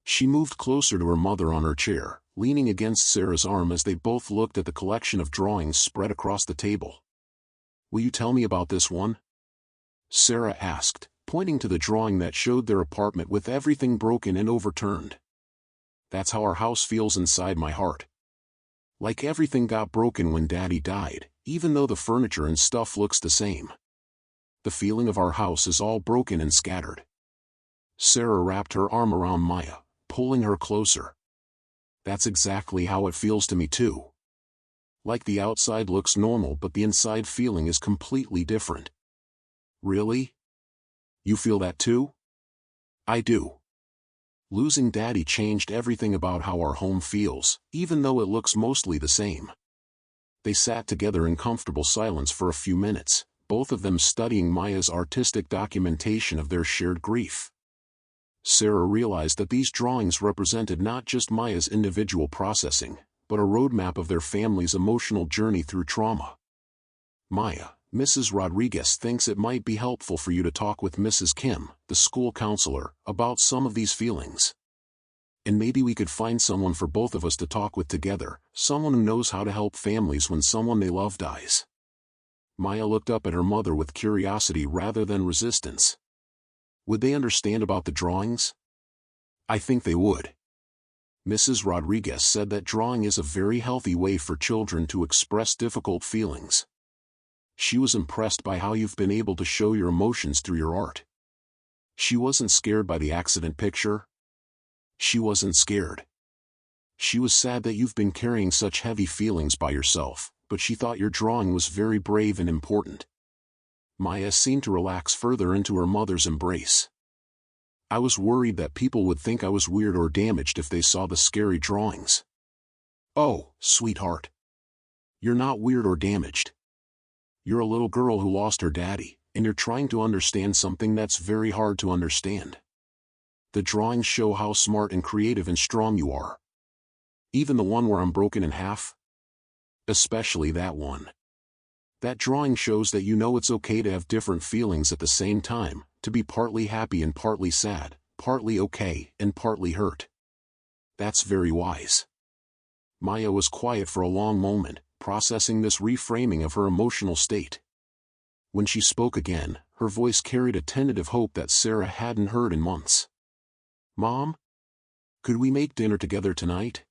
She moved closer to her mother on her chair, leaning against Sarah's arm as they both looked at the collection of drawings spread across the table. Will you tell me about this one? Sarah asked, pointing to the drawing that showed their apartment with everything broken and overturned. That's how our house feels inside my heart. Like everything got broken when Daddy died, even though the furniture and stuff looks the same. The feeling of our house is all broken and scattered. Sarah wrapped her arm around Maya, pulling her closer. That's exactly how it feels to me too. Like the outside looks normal but the inside feeling is completely different. Really? You feel that too? I do. Losing Daddy changed everything about how our home feels, even though it looks mostly the same. They sat together in comfortable silence for a few minutes, both of them studying Maya's artistic documentation of their shared grief. Sarah realized that these drawings represented not just Maya's individual processing, but a roadmap of their family's emotional journey through trauma. Maya, Mrs. Rodriguez thinks it might be helpful for you to talk with Mrs. Kim, the school counselor, about some of these feelings. And maybe we could find someone for both of us to talk with together, someone who knows how to help families when someone they love dies. Maya looked up at her mother with curiosity rather than resistance. Would they understand about the drawings? I think they would. Mrs. Rodriguez said that drawing is a very healthy way for children to express difficult feelings. She was impressed by how you've been able to show your emotions through your art. She wasn't scared by the accident picture. She wasn't scared. She was sad that you've been carrying such heavy feelings by yourself, but she thought your drawing was very brave and important. Maya seemed to relax further into her mother's embrace. I was worried that people would think I was weird or damaged if they saw the scary drawings. Oh, sweetheart. You're not weird or damaged. You're a little girl who lost her daddy, and you're trying to understand something that's very hard to understand. The drawings show how smart and creative and strong you are. Even the one where I'm broken in half? Especially that one. That drawing shows that you know it's okay to have different feelings at the same time, to be partly happy and partly sad, partly okay and partly hurt. That's very wise. Maya was quiet for a long moment, processing this reframing of her emotional state. When she spoke again, her voice carried a tentative hope that Sarah hadn't heard in months. Mom? Could we make dinner together tonight?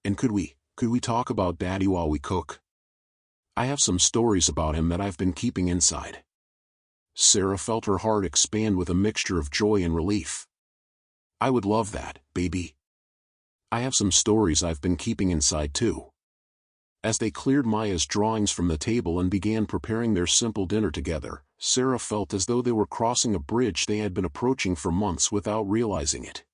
And could we talk about Daddy while we cook? I have some stories about him that I've been keeping inside. Sarah felt her heart expand with a mixture of joy and relief. I would love that, baby. I have some stories I've been keeping inside too. As they cleared Maya's drawings from the table and began preparing their simple dinner together, Sarah felt as though they were crossing a bridge they had been approaching for months without realizing it.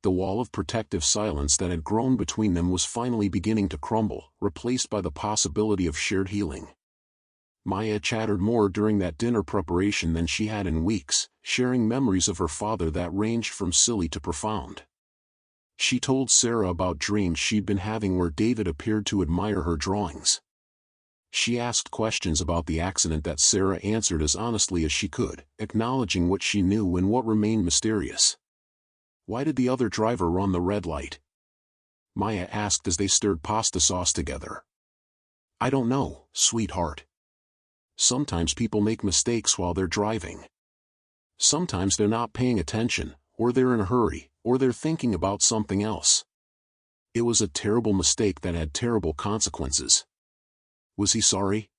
The wall of protective silence that had grown between them was finally beginning to crumble, replaced by the possibility of shared healing. Maya chattered more during that dinner preparation than she had in weeks, sharing memories of her father that ranged from silly to profound. She told Sarah about dreams she'd been having where David appeared to admire her drawings. She asked questions about the accident that Sarah answered as honestly as she could, acknowledging what she knew and what remained mysterious. Why did the other driver run the red light? Maya asked as they stirred pasta sauce together. I don't know, sweetheart. Sometimes people make mistakes while they're driving. Sometimes they're not paying attention, or they're in a hurry, or they're thinking about something else. It was a terrible mistake that had terrible consequences. Was he sorry?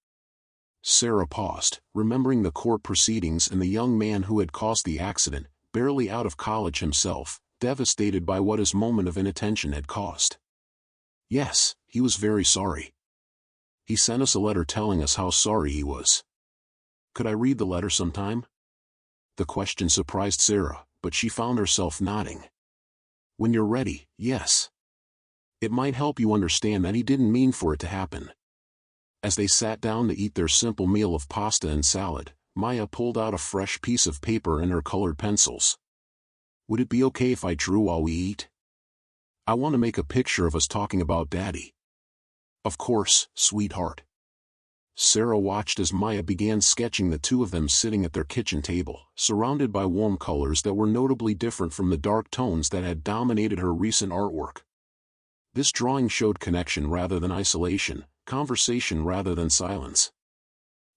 Sarah paused, remembering the court proceedings and the young man who had caused the accident, barely out of college himself, devastated by what his moment of inattention had caused. Yes, he was very sorry. He sent us a letter telling us how sorry he was. Could I read the letter sometime? The question surprised Sarah, but she found herself nodding. When you're ready, yes. It might help you understand that he didn't mean for it to happen. As they sat down to eat their simple meal of pasta and salad, Maya pulled out a fresh piece of paper and her colored pencils. Would it be okay if I drew while we eat? I want to make a picture of us talking about Daddy. Of course, sweetheart. Sarah watched as Maya began sketching the two of them sitting at their kitchen table, surrounded by warm colors that were notably different from the dark tones that had dominated her recent artwork. This drawing showed connection rather than isolation, conversation rather than silence.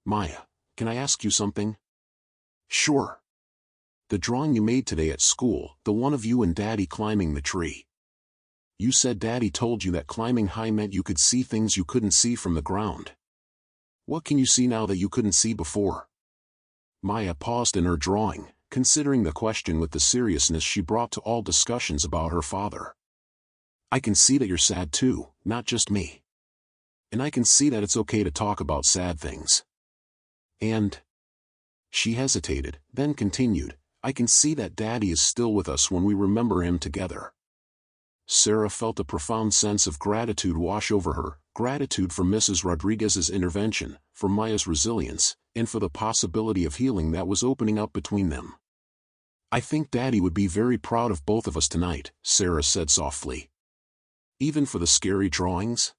Maya, can I ask you something? Sure. The drawing you made today at school, the one of you and Daddy climbing the tree. You said Daddy told you that climbing high meant you could see things you couldn't see from the ground. What can you see now that you couldn't see before? Maya paused in her drawing, considering the question with the seriousness she brought to all discussions about her father. I can see that you're sad too, not just me. And I can see that it's okay to talk about sad things. And... She hesitated, then continued, I can see that Daddy is still with us when we remember him together. Sarah felt a profound sense of gratitude wash over her, gratitude for Mrs. Rodriguez's intervention, for Maya's resilience, and for the possibility of healing that was opening up between them. I think Daddy would be very proud of both of us tonight, Sarah said softly. Even for the scary drawings?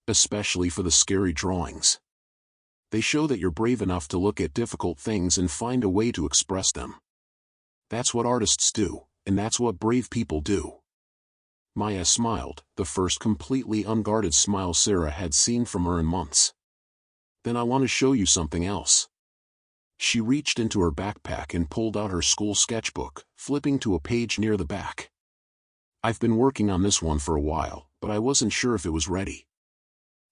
Especially for the scary drawings. They show that you're brave enough to look at difficult things and find a way to express them. That's what artists do, and that's what brave people do. Maya smiled, the first completely unguarded smile Sarah had seen from her in months. Then I want to show you something else. She reached into her backpack and pulled out her school sketchbook, flipping to a page near the back. I've been working on this one for a while, but I wasn't sure if it was ready.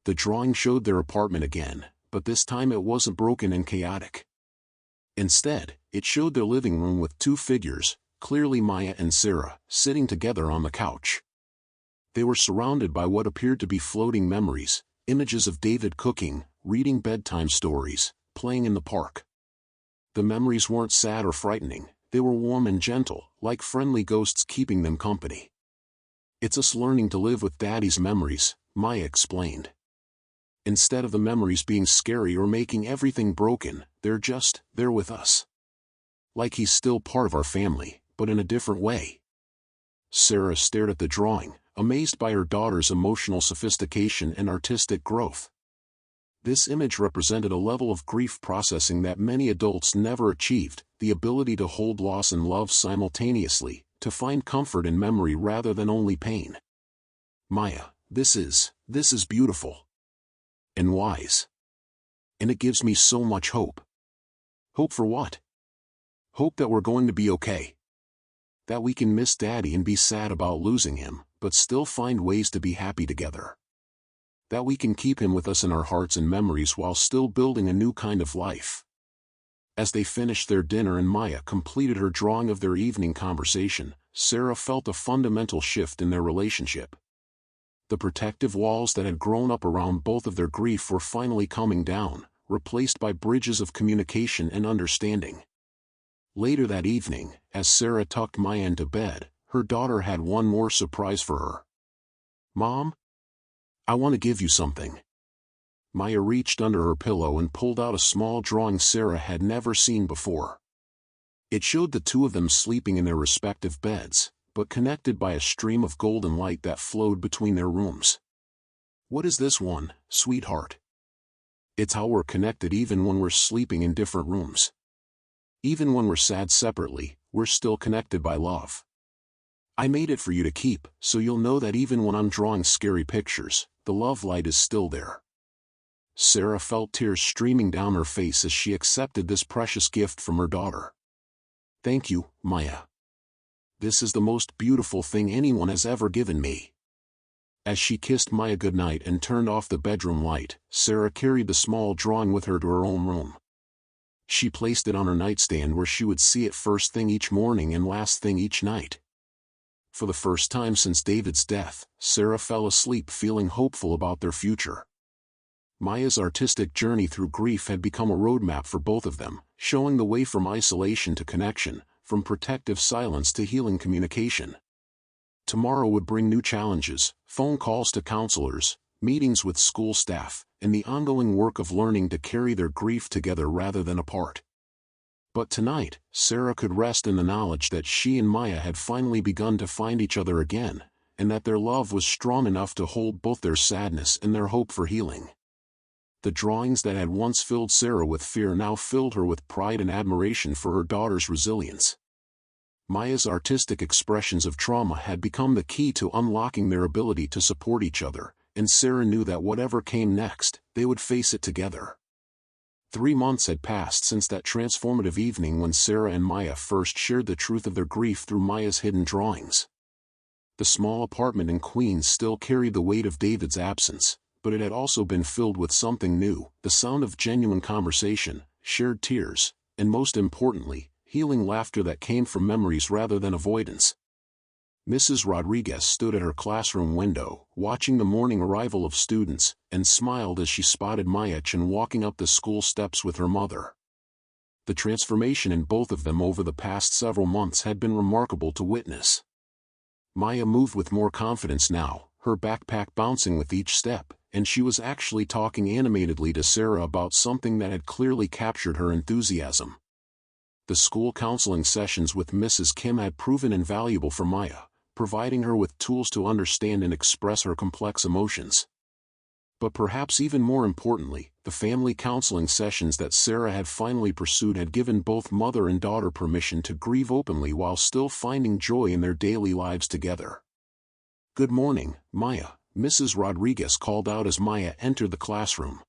The drawing showed their apartment again, but this time it wasn't broken and chaotic. Instead, it showed their living room with two figures, clearly Maya and Sarah, sitting together on the couch. They were surrounded by what appeared to be floating memories, images of David cooking, reading bedtime stories, playing in the park. The memories weren't sad or frightening, they were warm and gentle, like friendly ghosts keeping them company. It's us learning to live with Daddy's memories, Maya explained. Instead of the memories being scary or making everything broken, they're there with us. Like he's still part of our family, but in a different way. Sarah stared at the drawing, amazed by her daughter's emotional sophistication and artistic growth. This image represented a level of grief processing that many adults never achieved, the ability to hold loss and love simultaneously, to find comfort in memory rather than only pain. Maya, this is beautiful. And wise. And it gives me so much hope. Hope for what? Hope that we're going to be okay. That we can miss Daddy and be sad about losing him, but still find ways to be happy together. That we can keep him with us in our hearts and memories while still building a new kind of life. As they finished their dinner and Maya completed her drawing of their evening conversation, Sarah felt a fundamental shift in their relationship. The protective walls that had grown up around both of their grief were finally coming down, replaced by bridges of communication and understanding. Later that evening, as Sarah tucked Maya into bed, her daughter had one more surprise for her. Mom? I want to give you something. Maya reached under her pillow and pulled out a small drawing Sarah had never seen before. It showed the two of them sleeping in their respective beds, but connected by a stream of golden light that flowed between their rooms. What is this one, sweetheart? It's how we're connected even when we're sleeping in different rooms. Even when we're sad separately, we're still connected by love. I made it for you to keep, so you'll know that even when I'm drawing scary pictures, the love light is still there. Sarah felt tears streaming down her face as she accepted this precious gift from her daughter. Thank you, Maya. This is the most beautiful thing anyone has ever given me. As she kissed Maya goodnight and turned off the bedroom light, Sarah carried the small drawing with her to her own room. She placed it on her nightstand where she would see it first thing each morning and last thing each night. For the first time since David's death, Sarah fell asleep feeling hopeful about their future. Maya's artistic journey through grief had become a roadmap for both of them, showing the way from isolation to connection, from protective silence to healing communication. Tomorrow would bring new challenges, phone calls to counselors, meetings with school staff, and the ongoing work of learning to carry their grief together rather than apart. But tonight, Sarah could rest in the knowledge that she and Maya had finally begun to find each other again, and that their love was strong enough to hold both their sadness and their hope for healing. The drawings that had once filled Sarah with fear now filled her with pride and admiration for her daughter's resilience. Maya's artistic expressions of trauma had become the key to unlocking their ability to support each other, and Sarah knew that whatever came next, they would face it together. 3 months had passed since that transformative evening when Sarah and Maya first shared the truth of their grief through Maya's hidden drawings. The small apartment in Queens still carried the weight of David's absence, but it had also been filled with something new, the sound of genuine conversation, shared tears, and most importantly, healing laughter that came from memories rather than avoidance. Mrs. Rodriguez stood at her classroom window, watching the morning arrival of students, and smiled as she spotted Maya-chan walking up the school steps with her mother. The transformation in both of them over the past several months had been remarkable to witness. Maya moved with more confidence now, her backpack bouncing with each step, and she was actually talking animatedly to Sarah about something that had clearly captured her enthusiasm. The school counseling sessions with Mrs. Kim had proven invaluable for Maya, providing her with tools to understand and express her complex emotions. But perhaps even more importantly, the family counseling sessions that Sarah had finally pursued had given both mother and daughter permission to grieve openly while still finding joy in their daily lives together. "Good morning, Maya," Mrs. Rodriguez called out as Maya entered the classroom.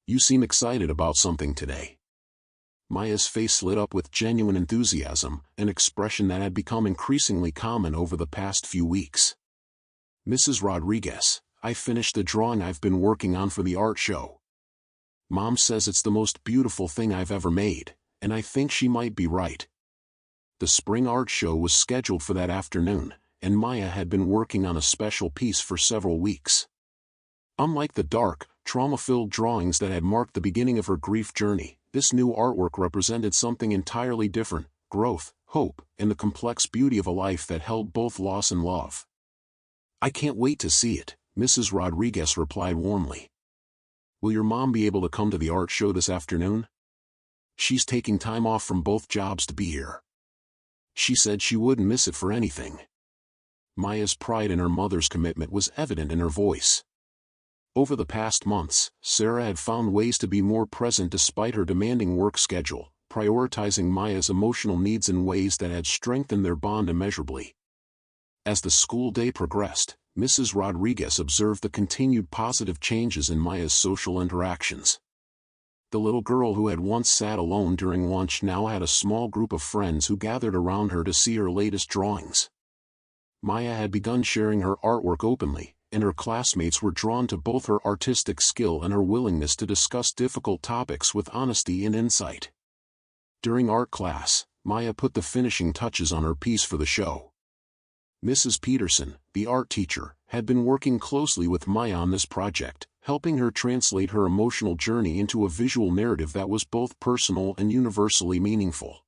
"You seem excited about something today." Maya's face lit up with genuine enthusiasm, an expression that had become increasingly common over the past few weeks. "Mrs. Rodriguez, I finished the drawing I've been working on for the art show. Mom says it's the most beautiful thing I've ever made, and I think she might be right." The spring art show was scheduled for that afternoon, and Maya had been working on a special piece for several weeks. Unlike the dark, trauma-filled drawings that had marked the beginning of her grief journey, this new artwork represented something entirely different: growth, hope, and the complex beauty of a life that held both loss and love. "I can't wait to see it," Mrs. Rodriguez replied warmly. "Will your mom be able to come to the art show this afternoon? She's taking time off from both jobs to be here. She said she wouldn't miss it for anything." Maya's pride in her mother's commitment was evident in her voice. Over the past months, Sarah had found ways to be more present despite her demanding work schedule, prioritizing Maya's emotional needs in ways that had strengthened their bond immeasurably. As the school day progressed, Mrs. Rodriguez observed the continued positive changes in Maya's social interactions. The little girl who had once sat alone during lunch now had a small group of friends who gathered around her to see her latest drawings. Maya had begun sharing her artwork openly, and her classmates were drawn to both her artistic skill and her willingness to discuss difficult topics with honesty and insight. During art class, Maya put the finishing touches on her piece for the show. Mrs. Peterson, the art teacher, had been working closely with Maya on this project, helping her translate her emotional journey into a visual narrative that was both personal and universally meaningful.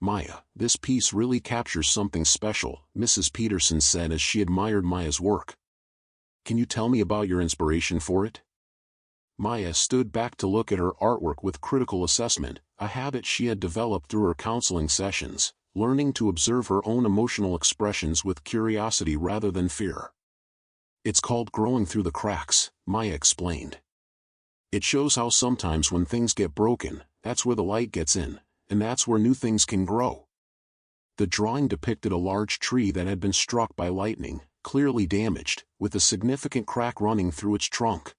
"Maya, this piece really captures something special," Mrs. Peterson said as she admired Maya's work. "Can you tell me about your inspiration for it?" Maya stood back to look at her artwork with critical assessment, a habit she had developed through her counseling sessions, learning to observe her own emotional expressions with curiosity rather than fear. "It's called Growing Through the Cracks," Maya explained. "It shows how sometimes when things get broken, that's where the light gets in, and that's where new things can grow." The drawing depicted a large tree that had been struck by lightning, clearly damaged, with a significant crack running through its trunk.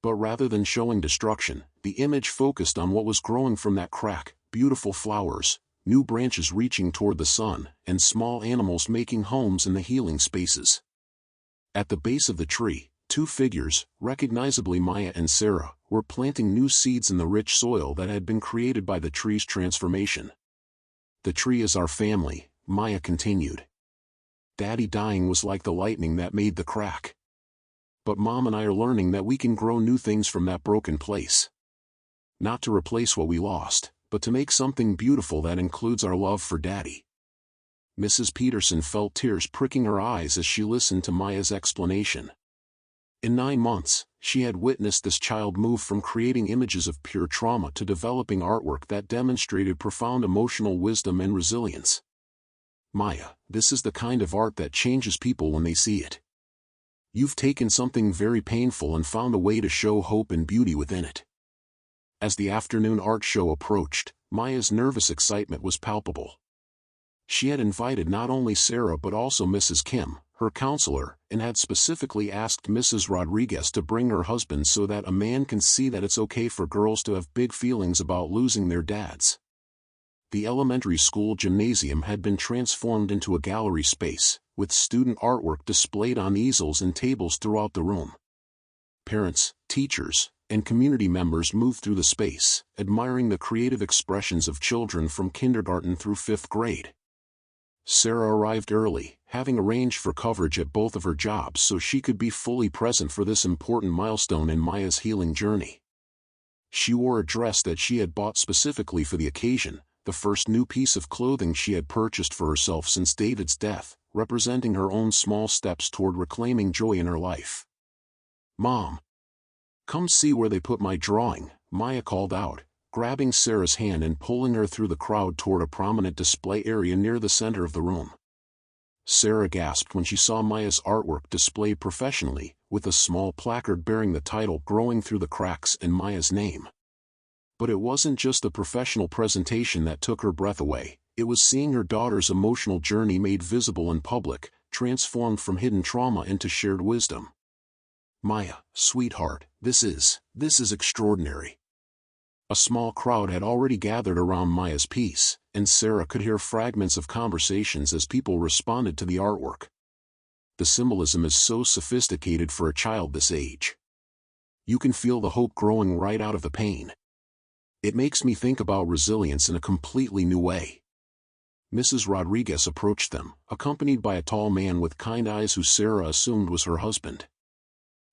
But rather than showing destruction, the image focused on what was growing from that crack: beautiful flowers, new branches reaching toward the sun, and small animals making homes in the healing spaces. At the base of the tree, two figures, recognizably Maya and Sarah, were planting new seeds in the rich soil that had been created by the tree's transformation. "The tree is our family," Maya continued. "Daddy dying was like the lightning that made the crack. But Mom and I are learning that we can grow new things from that broken place. Not to replace what we lost, but to make something beautiful that includes our love for Daddy." Mrs. Peterson felt tears pricking her eyes as she listened to Maya's explanation. In 9 months, she had witnessed this child move from creating images of pure trauma to developing artwork that demonstrated profound emotional wisdom and resilience. "Maya, this is the kind of art that changes people when they see it. You've taken something very painful and found a way to show hope and beauty within it." As the afternoon art show approached, Maya's nervous excitement was palpable. She had invited not only Sarah but also Mrs. Kim, her counselor, and had specifically asked Mrs. Rodriguez to bring her husband so that a man can see that it's okay for girls to have big feelings about losing their dads. The elementary school gymnasium had been transformed into a gallery space, with student artwork displayed on easels and tables throughout the room. Parents, teachers, and community members moved through the space, admiring the creative expressions of children from kindergarten through 5th grade. Sarah arrived early, having arranged for coverage at both of her jobs so she could be fully present for this important milestone in Maya's healing journey. She wore a dress that she had bought specifically for the occasion, the first new piece of clothing she had purchased for herself since David's death, representing her own small steps toward reclaiming joy in her life. "Mom, come see where they put my drawing," Maya called out, grabbing Sarah's hand and pulling her through the crowd toward a prominent display area near the center of the room. Sarah gasped when she saw Maya's artwork displayed professionally, with a small placard bearing the title growing through the cracks and Maya's name. But it wasn't just the professional presentation that took her breath away, it was seeing her daughter's emotional journey made visible in public, transformed from hidden trauma into shared wisdom. "Maya, sweetheart, this is extraordinary." A small crowd had already gathered around Maya's piece, and Sarah could hear fragments of conversations as people responded to the artwork. The symbolism is so sophisticated for a child this age. You can feel the hope growing right out of the pain. It makes me think about resilience in a completely new way. Mrs. Rodriguez approached them, accompanied by a tall man with kind eyes who Sarah assumed was her husband.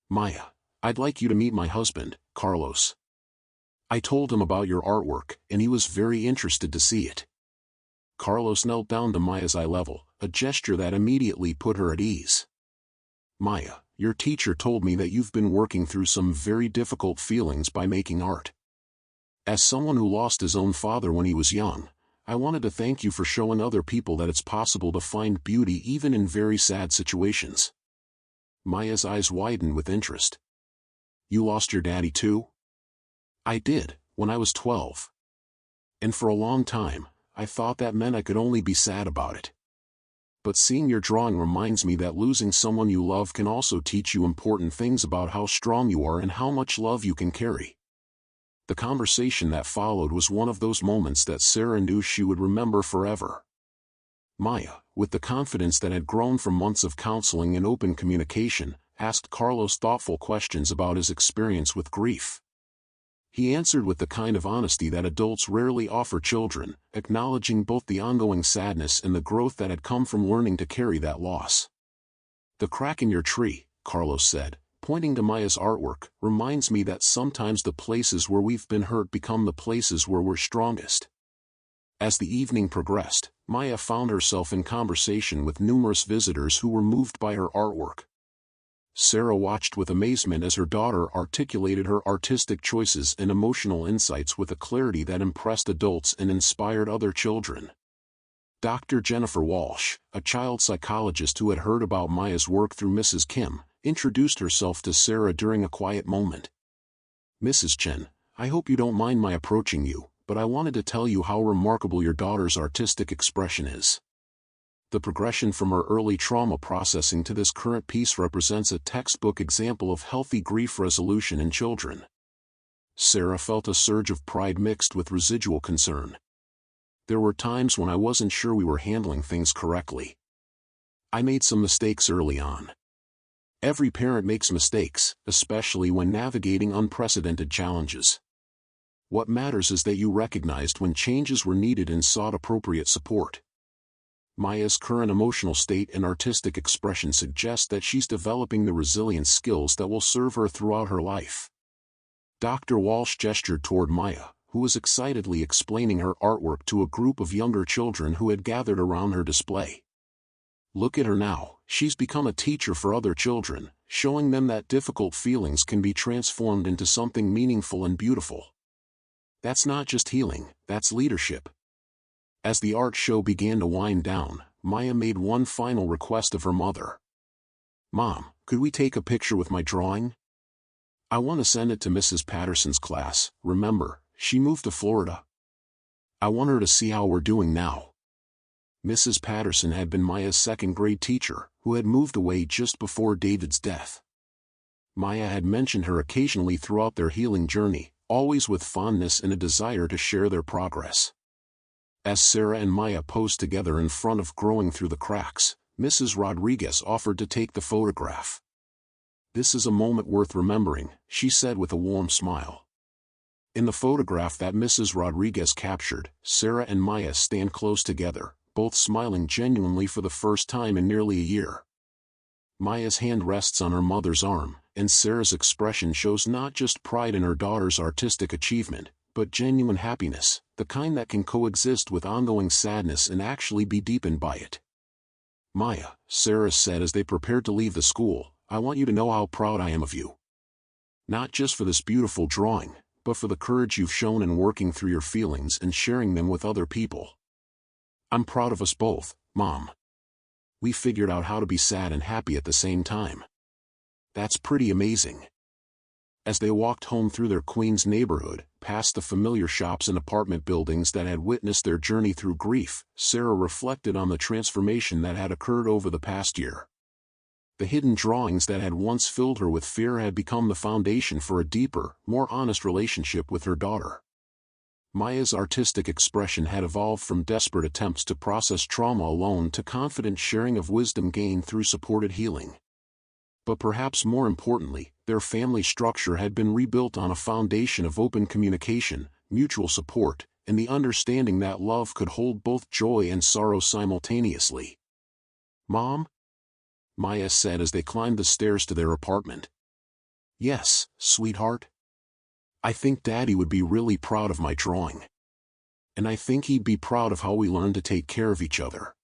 "Maya, I'd like you to meet my husband, Carlos. I told him about your artwork, and he was very interested to see it." Carlos knelt down to Maya's eye level, a gesture that immediately put her at ease. "Maya, your teacher told me that you've been working through some very difficult feelings by making art. As someone who lost his own father when he was young, I wanted to thank you for showing other people that it's possible to find beauty even in very sad situations." Maya's eyes widened with interest. "You lost your daddy too?" "I did, when I was 12. And for a long time, I thought that meant I could only be sad about it. But seeing your drawing reminds me that losing someone you love can also teach you important things about how strong you are and how much love you can carry." The conversation that followed was one of those moments that Sarah knew she would remember forever. Maya, with the confidence that had grown from months of counseling and open communication, asked Carlos thoughtful questions about his experience with grief. He answered with the kind of honesty that adults rarely offer children, acknowledging both the ongoing sadness and the growth that had come from learning to carry that loss. "The crack in your tree," Carlos said, pointing to Maya's artwork, "reminds me that sometimes the places where we've been hurt become the places where we're strongest." As the evening progressed, Maya found herself in conversation with numerous visitors who were moved by her artwork. Sarah watched with amazement as her daughter articulated her artistic choices and emotional insights with a clarity that impressed adults and inspired other children. Dr. Jennifer Walsh, a child psychologist who had heard about Maya's work through Mrs. Kim, introduced herself to Sarah during a quiet moment. "Mrs. Chen, I hope you don't mind my approaching you, but I wanted to tell you how remarkable your daughter's artistic expression is. The progression from her early trauma processing to this current piece represents a textbook example of healthy grief resolution in children." Sarah felt a surge of pride mixed with residual concern. "There were times when I wasn't sure we were handling things correctly. I made some mistakes early on. Every parent makes mistakes, especially when navigating unprecedented challenges. What matters is that you recognized when changes were needed and sought appropriate support." Maya's current emotional state and artistic expression suggest that she's developing the resilience skills that will serve her throughout her life. Dr. Walsh gestured toward Maya, who was excitedly explaining her artwork to a group of younger children who had gathered around her display. "Look at her now, she's become a teacher for other children, showing them that difficult feelings can be transformed into something meaningful and beautiful. That's not just healing, that's leadership." As the art show began to wind down, Maya made one final request of her mother. "Mom, could we take a picture with my drawing? I want to send it to Mrs. Patterson's class. Remember, she moved to Florida. I want her to see how we're doing now." Mrs. Patterson had been Maya's second-grade teacher, who had moved away just before David's death. Maya had mentioned her occasionally throughout their healing journey, always with fondness and a desire to share their progress. As Sarah and Maya posed together in front of Growing Through the Cracks, Mrs. Rodriguez offered to take the photograph. "This is a moment worth remembering," she said with a warm smile. In the photograph that Mrs. Rodriguez captured, Sarah and Maya stand close together, both smiling genuinely for the first time in nearly a year. Maya's hand rests on her mother's arm, and Sarah's expression shows not just pride in her daughter's artistic achievement, but genuine happiness, the kind that can coexist with ongoing sadness and actually be deepened by it. "Maya," Sarah said as they prepared to leave the school, "I want you to know how proud I am of you. Not just for this beautiful drawing, but for the courage you've shown in working through your feelings and sharing them with other people. I'm proud of us both, Mom." we figured out how to be sad and happy at the same time. That's pretty amazing. As they walked home through their Queens neighborhood, past the familiar shops and apartment buildings that had witnessed their journey through grief, Sarah reflected on the transformation that had occurred over the past year. The hidden drawings that had once filled her with fear had become the foundation for a deeper, more honest relationship with her daughter. Maya's artistic expression had evolved from desperate attempts to process trauma alone to confident sharing of wisdom gained through supported healing. But perhaps more importantly, their family structure had been rebuilt on a foundation of open communication, mutual support, and the understanding that love could hold both joy and sorrow simultaneously. "Mom?" Maya said as they climbed the stairs to their apartment. "Yes, sweetheart? I think Daddy would be really proud of my drawing. And I think he'd be proud of how we learned to take care of each other."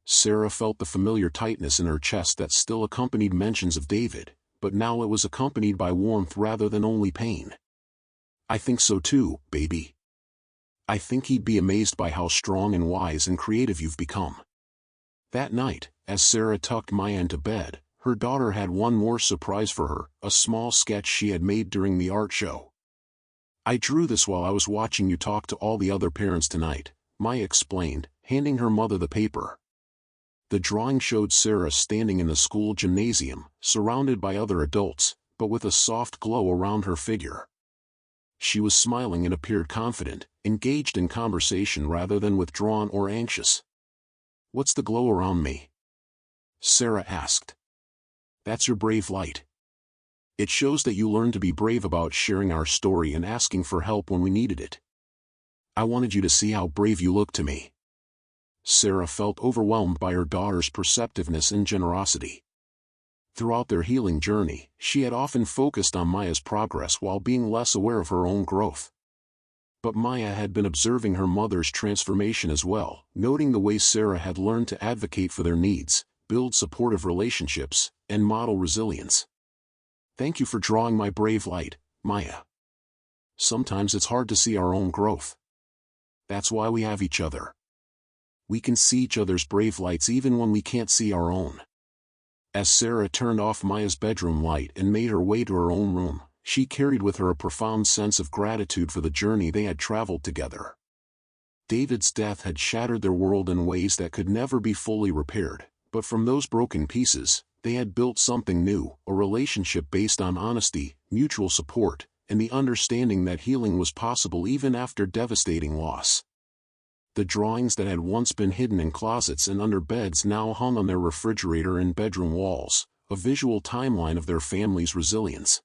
Sarah felt the familiar tightness in her chest that still accompanied mentions of David, but now it was accompanied by warmth rather than only pain. "I think so too, baby. I think he'd be amazed by how strong and wise and creative you've become." That night, as Sarah tucked Maya into bed, her daughter had one more surprise for her, a small sketch she had made during the art show. "I drew this while I was watching you talk to all the other parents tonight," Maya explained, handing her mother the paper. The drawing showed Sarah standing in the school gymnasium, surrounded by other adults, but with a soft glow around her figure. She was smiling and appeared confident, engaged in conversation rather than withdrawn or anxious. "What's the glow around me?" Sarah asked. "That's your brave light. It shows that you learned to be brave about sharing our story and asking for help when we needed it. I wanted you to see how brave you look to me." Sarah felt overwhelmed by her daughter's perceptiveness and generosity. Throughout their healing journey, she had often focused on Maya's progress while being less aware of her own growth. But Maya had been observing her mother's transformation as well, noting the way Sarah had learned to advocate for their needs, build supportive relationships, and model resilience. "Thank you for drawing my brave light, Maya. Sometimes it's hard to see our own growth. That's why we have each other. We can see each other's brave lights even when we can't see our own." As Sarah turned off Maya's bedroom light and made her way to her own room, she carried with her a profound sense of gratitude for the journey they had traveled together. David's death had shattered their world in ways that could never be fully repaired, but from those broken pieces, they had built something new, a relationship based on honesty, mutual support, and the understanding that healing was possible even after devastating loss. The drawings that had once been hidden in closets and under beds now hung on their refrigerator and bedroom walls, a visual timeline of their family's resilience.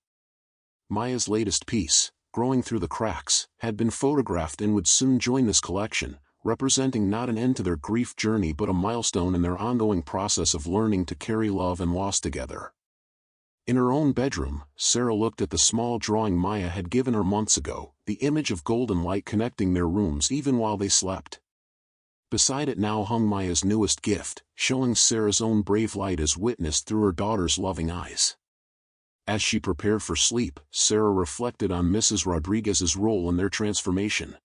Maya's latest piece, Growing Through the Cracks, had been photographed and would soon join this collection, representing not an end to their grief journey but a milestone in their ongoing process of learning to carry love and loss together. In her own bedroom, Sarah looked at the small drawing Maya had given her months ago, the image of golden light connecting their rooms even while they slept. Beside it now hung Maya's newest gift, showing Sarah's own brave light as witnessed through her daughter's loving eyes. As she prepared for sleep, Sarah reflected on Mrs. Rodriguez's role in their transformation.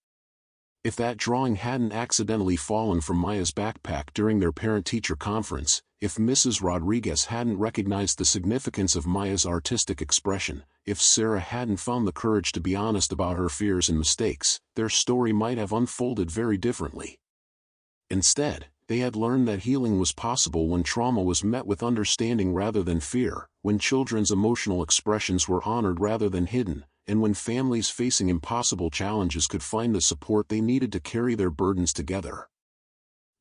If that drawing hadn't accidentally fallen from Maya's backpack during their parent-teacher conference, if Mrs. Rodriguez hadn't recognized the significance of Maya's artistic expression, if Sarah hadn't found the courage to be honest about her fears and mistakes, their story might have unfolded very differently. Instead, they had learned that healing was possible when trauma was met with understanding rather than fear, when children's emotional expressions were honored rather than hidden, and when families facing impossible challenges could find the support they needed to carry their burdens together.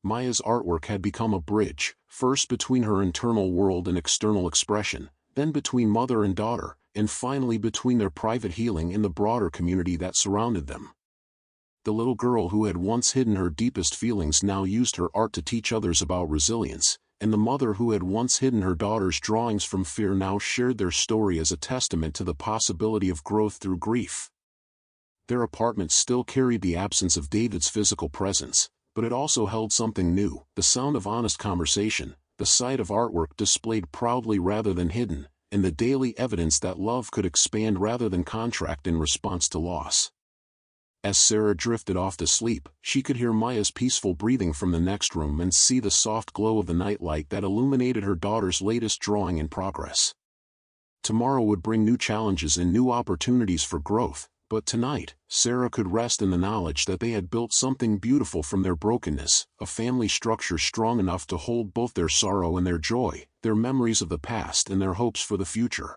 Maya's artwork had become a bridge, first between her internal world and external expression, then between mother and daughter, and finally between their private healing and the broader community that surrounded them. The little girl who had once hidden her deepest feelings now used her art to teach others about resilience, and the mother who had once hidden her daughter's drawings from fear now shared their story as a testament to the possibility of growth through grief. Their apartment still carried the absence of David's physical presence, but it also held something new, the sound of honest conversation, the sight of artwork displayed proudly rather than hidden, and the daily evidence that love could expand rather than contract in response to loss. As Sarah drifted off to sleep, she could hear Maya's peaceful breathing from the next room and see the soft glow of the nightlight that illuminated her daughter's latest drawing in progress. Tomorrow would bring new challenges and new opportunities for growth, but tonight, Sarah could rest in the knowledge that they had built something beautiful from their brokenness, a family structure strong enough to hold both their sorrow and their joy, their memories of the past and their hopes for the future.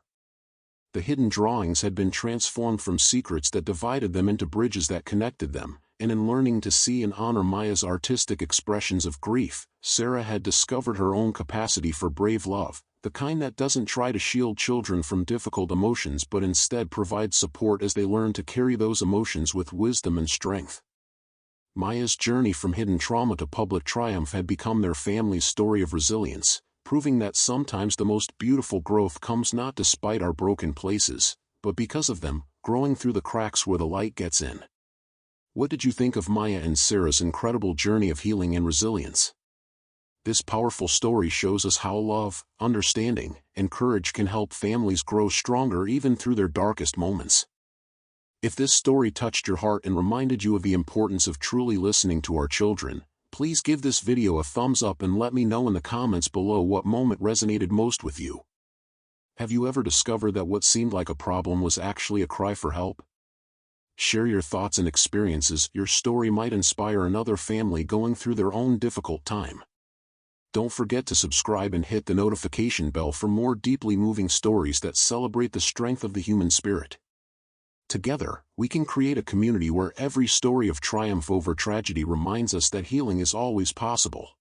The hidden drawings had been transformed from secrets that divided them into bridges that connected them, and in learning to see and honor Maya's artistic expressions of grief, Sarah had discovered her own capacity for brave love, the kind that doesn't try to shield children from difficult emotions but instead provides support as they learn to carry those emotions with wisdom and strength. Maya's journey from hidden trauma to public triumph had become their family's story of resilience, proving that sometimes the most beautiful growth comes not despite our broken places, but because of them, growing through the cracks where the light gets in. What did you think of Maya and Sarah's incredible journey of healing and resilience? This powerful story shows us how love, understanding, and courage can help families grow stronger even through their darkest moments. If this story touched your heart and reminded you of the importance of truly listening to our children, please give this video a thumbs up and let me know in the comments below what moment resonated most with you. Have you ever discovered that what seemed like a problem was actually a cry for help? Share your thoughts and experiences. Your story might inspire another family going through their own difficult time. Don't forget to subscribe and hit the notification bell for more deeply moving stories that celebrate the strength of the human spirit. Together, we can create a community where every story of triumph over tragedy reminds us that healing is always possible.